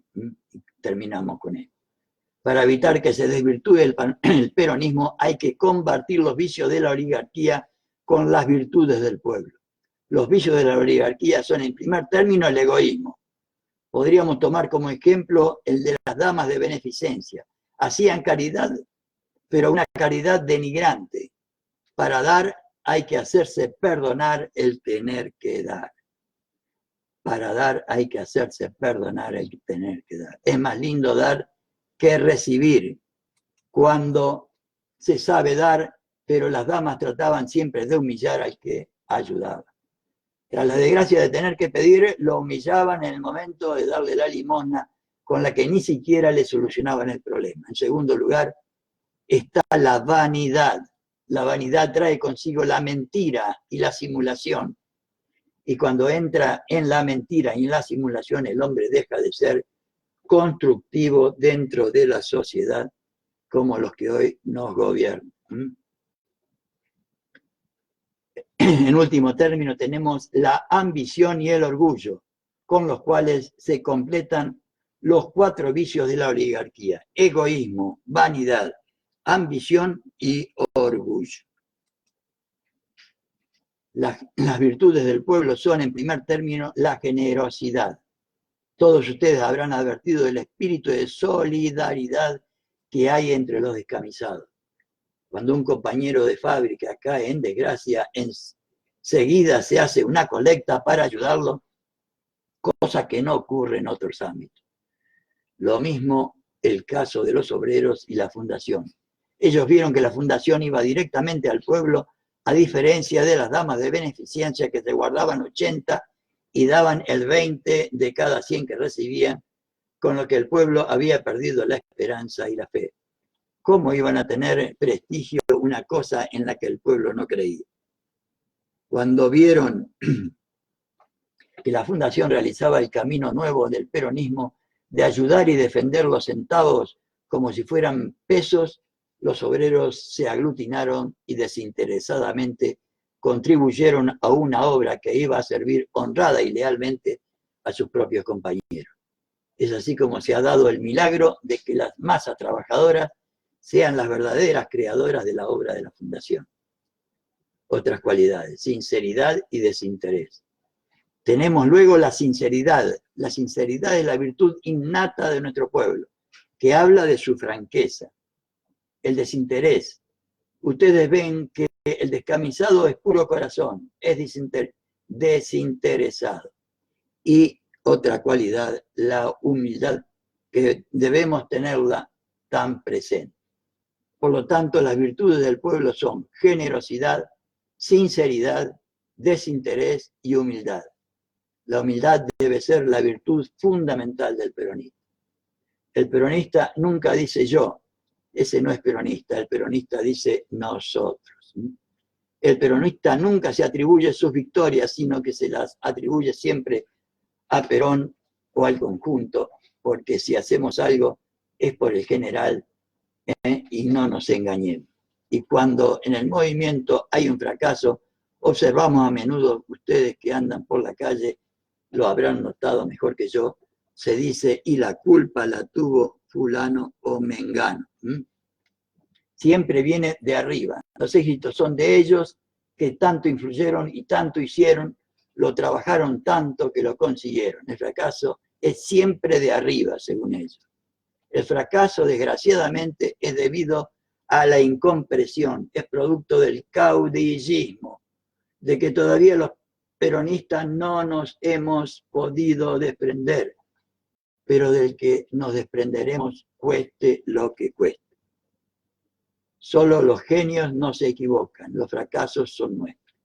A: Terminamos con esto. Para evitar que se desvirtúe el peronismo, hay que combatir los vicios de la oligarquía con las virtudes del pueblo. Los vicios de la oligarquía son, en primer término, el egoísmo. Podríamos tomar como ejemplo el de las damas de beneficencia. Hacían caridad, pero una caridad denigrante. Para dar hay que hacerse perdonar el tener que dar. Para dar hay que hacerse perdonar el tener que dar. Es más lindo dar que recibir. Cuando se sabe dar, pero las damas trataban siempre de humillar al que ayudaba. A la desgracia de tener que pedir, lo humillaban en el momento de darle la limosna, con la que ni siquiera le solucionaban el problema. En segundo lugar, está la vanidad. La vanidad trae consigo la mentira y la simulación. Y cuando entra en la mentira y en la simulación, el hombre deja de ser constructivo dentro de la sociedad como los que hoy nos gobiernan. En último término, tenemos la ambición y el orgullo, con los cuales se completan los 4 vicios de la oligarquía: egoísmo, vanidad, ambición y orgullo. Las virtudes del pueblo son, en primer término, la generosidad. Todos ustedes habrán advertido del espíritu de solidaridad que hay entre los descamisados. Cuando un compañero de fábrica cae en desgracia, enseguida se hace una colecta para ayudarlo, cosa que no ocurre en otros ámbitos. Lo mismo el caso de los obreros y la fundación. Ellos vieron que la fundación iba directamente al pueblo, a diferencia de las damas de beneficencia que se guardaban 80 y daban el 20 de cada 100 que recibían, con lo que el pueblo había perdido la esperanza y la fe. ¿Cómo iban a tener prestigio una cosa en la que el pueblo no creía? Cuando vieron que la fundación realizaba el camino nuevo del peronismo de ayudar y defender los centavos como si fueran pesos, los obreros se aglutinaron y desinteresadamente contribuyeron a una obra que iba a servir honrada y lealmente a sus propios compañeros. Es así como se ha dado el milagro de que las masas trabajadoras sean las verdaderas creadoras de la obra de la fundación. Otras cualidades: sinceridad y desinterés. Tenemos luego la sinceridad. La sinceridad es la virtud innata de nuestro pueblo, que habla de su franqueza. El desinterés. Ustedes ven que el descamisado es puro corazón, es desinteresado. Y otra cualidad, la humildad, que debemos tenerla tan presente. Por lo tanto, las virtudes del pueblo son generosidad, sinceridad, desinterés y humildad. La humildad debe ser la virtud fundamental del peronista. El peronista nunca dice yo, ese no es peronista, el peronista dice nosotros. El peronista nunca se atribuye sus victorias, sino que se las atribuye siempre a Perón o al conjunto, porque si hacemos algo es por el general, y no nos engañemos. Y cuando en el movimiento hay un fracaso, observamos a menudo, ustedes que andan por la calle lo habrán notado mejor que yo, se dice, y la culpa la tuvo fulano o mengano. Siempre viene de arriba. Los éxitos son de ellos, que tanto influyeron y tanto hicieron, lo trabajaron tanto que lo consiguieron. El fracaso es siempre de arriba, según ellos. El fracaso, desgraciadamente, es debido a la incomprensión, es producto del caudillismo, de que todavía los peronistas no nos hemos podido desprender. pero del que nos desprenderemos cueste lo que cueste. Solo los genios no se equivocan, los fracasos son nuestros.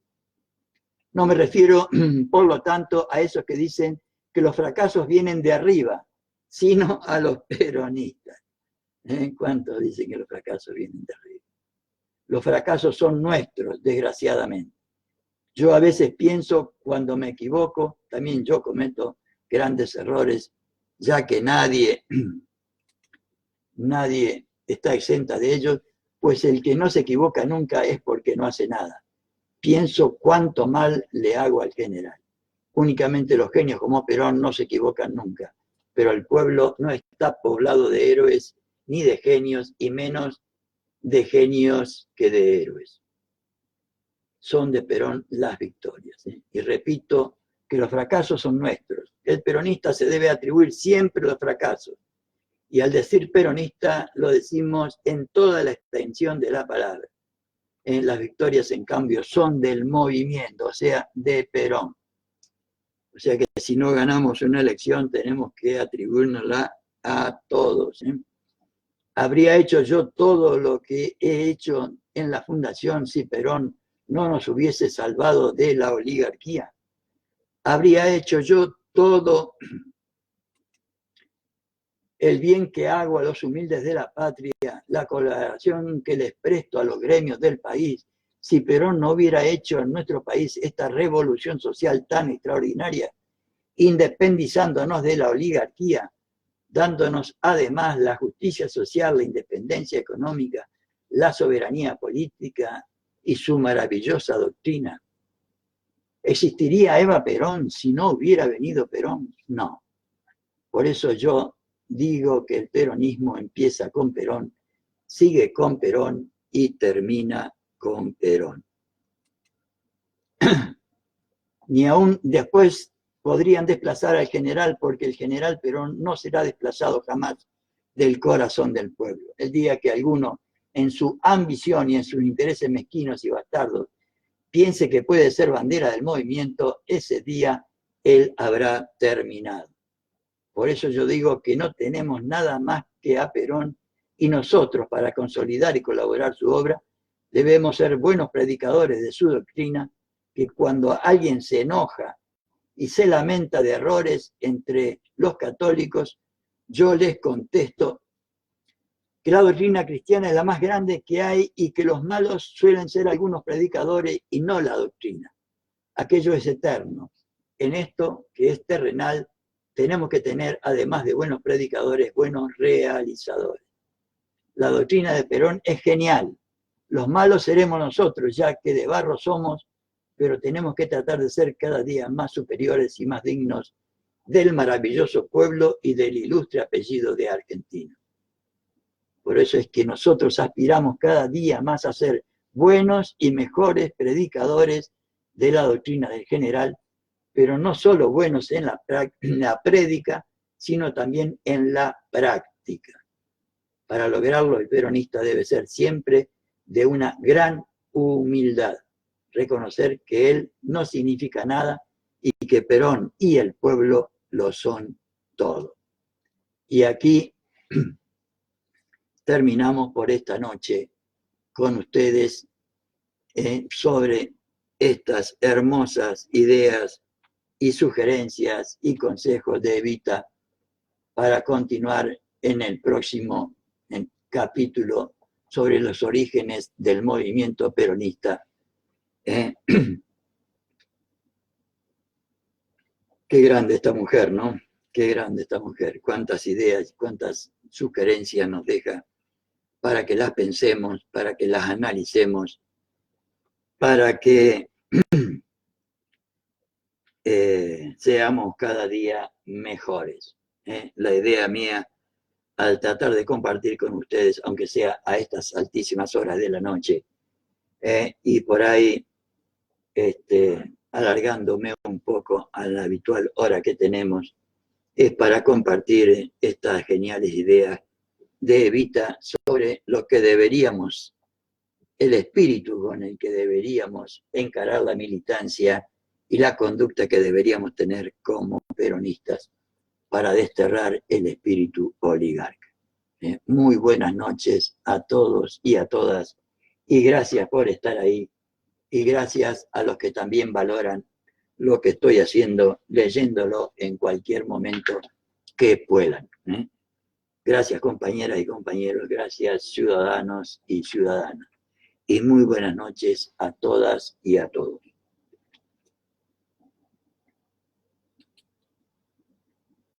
A: No me refiero, por lo tanto, a esos que dicen que los fracasos vienen de arriba, sino a los peronistas. ¿Cuántos dicen que los fracasos vienen de arriba? Los fracasos son nuestros, desgraciadamente. Yo a veces pienso, cuando me equivoco, también yo cometo grandes errores, ya que nadie está exenta de ellos, pues el que no se equivoca nunca es porque no hace nada. Pienso cuánto mal le hago al general. Únicamente los genios como Perón no se equivocan nunca, pero el pueblo no está poblado de héroes ni de genios, y menos de genios que de héroes. Son de Perón las victorias. Y repito que los fracasos son nuestros. El peronista se debe atribuir siempre los fracasos. Y al decir peronista lo decimos en toda la extensión de la palabra. Las victorias, en cambio, son del movimiento, o sea, de Perón. O sea que si no ganamos una elección tenemos que atribuírnosla a todos. ¿Habría hecho yo todo lo que he hecho en la fundación si Perón no nos hubiese salvado de la oligarquía? ¿Habría hecho yo todo el bien que hago a los humildes de la patria, la colaboración que les presto a los gremios del país, si Perón no hubiera hecho en nuestro país esta revolución social tan extraordinaria, independizándonos de la oligarquía, dándonos además la justicia social, la independencia económica, la soberanía política y su maravillosa doctrina? ¿Existiría Eva Perón si no hubiera venido Perón? No. Por eso yo digo que el peronismo empieza con Perón, sigue con Perón y termina con Perón. Ni aún después podrían desplazar al general, porque el general Perón no será desplazado jamás del corazón del pueblo. El día que alguno, en su ambición y en sus intereses mezquinos y bastardos, piense que puede ser bandera del movimiento, ese día él habrá terminado. Por eso yo digo que no tenemos nada más que a Perón, y nosotros, para consolidar y colaborar su obra, debemos ser buenos predicadores de su doctrina, que cuando alguien se enoja y se lamenta de errores entre los católicos, yo les contesto que la doctrina cristiana es la más grande que hay y que los malos suelen ser algunos predicadores y no la doctrina. Aquello es eterno. En esto, que es terrenal, tenemos que tener, además de buenos predicadores, buenos realizadores. La doctrina de Perón es genial. Los malos seremos nosotros, ya que de barro somos, pero tenemos que tratar de ser cada día más superiores y más dignos del maravilloso pueblo y del ilustre apellido de Argentina. Por eso es que nosotros aspiramos cada día más a ser buenos y mejores predicadores de la doctrina del general, pero no solo buenos en la prédica, sino también en la práctica. Para lograrlo, el peronista debe ser siempre de una gran humildad, reconocer que él no significa nada y que Perón y el pueblo lo son todo. Y aquí terminamos por esta noche con ustedes sobre estas hermosas ideas y sugerencias y consejos de Evita para continuar en el próximo capítulo sobre los orígenes del movimiento peronista. Qué grande esta mujer, ¿no? Qué grande esta mujer. Cuántas ideas, cuántas sugerencias nos deja para que las pensemos, para que las analicemos, para que seamos cada día mejores. La idea mía al tratar de compartir con ustedes, aunque sea a estas altísimas horas de la noche, y por ahí alargándome un poco a la habitual hora que tenemos, es para compartir estas geniales ideas de Evita sobre lo que deberíamos, el espíritu con el que deberíamos encarar la militancia y la conducta que deberíamos tener como peronistas. para desterrar el espíritu oligarca. Muy buenas noches a todos y a todas, y gracias por estar ahí, y gracias a los que también valoran lo que estoy haciendo, leyéndolo en cualquier momento que puedan. Gracias, compañeras y compañeros, gracias, ciudadanos y ciudadanas, y muy buenas noches a todas y a todos.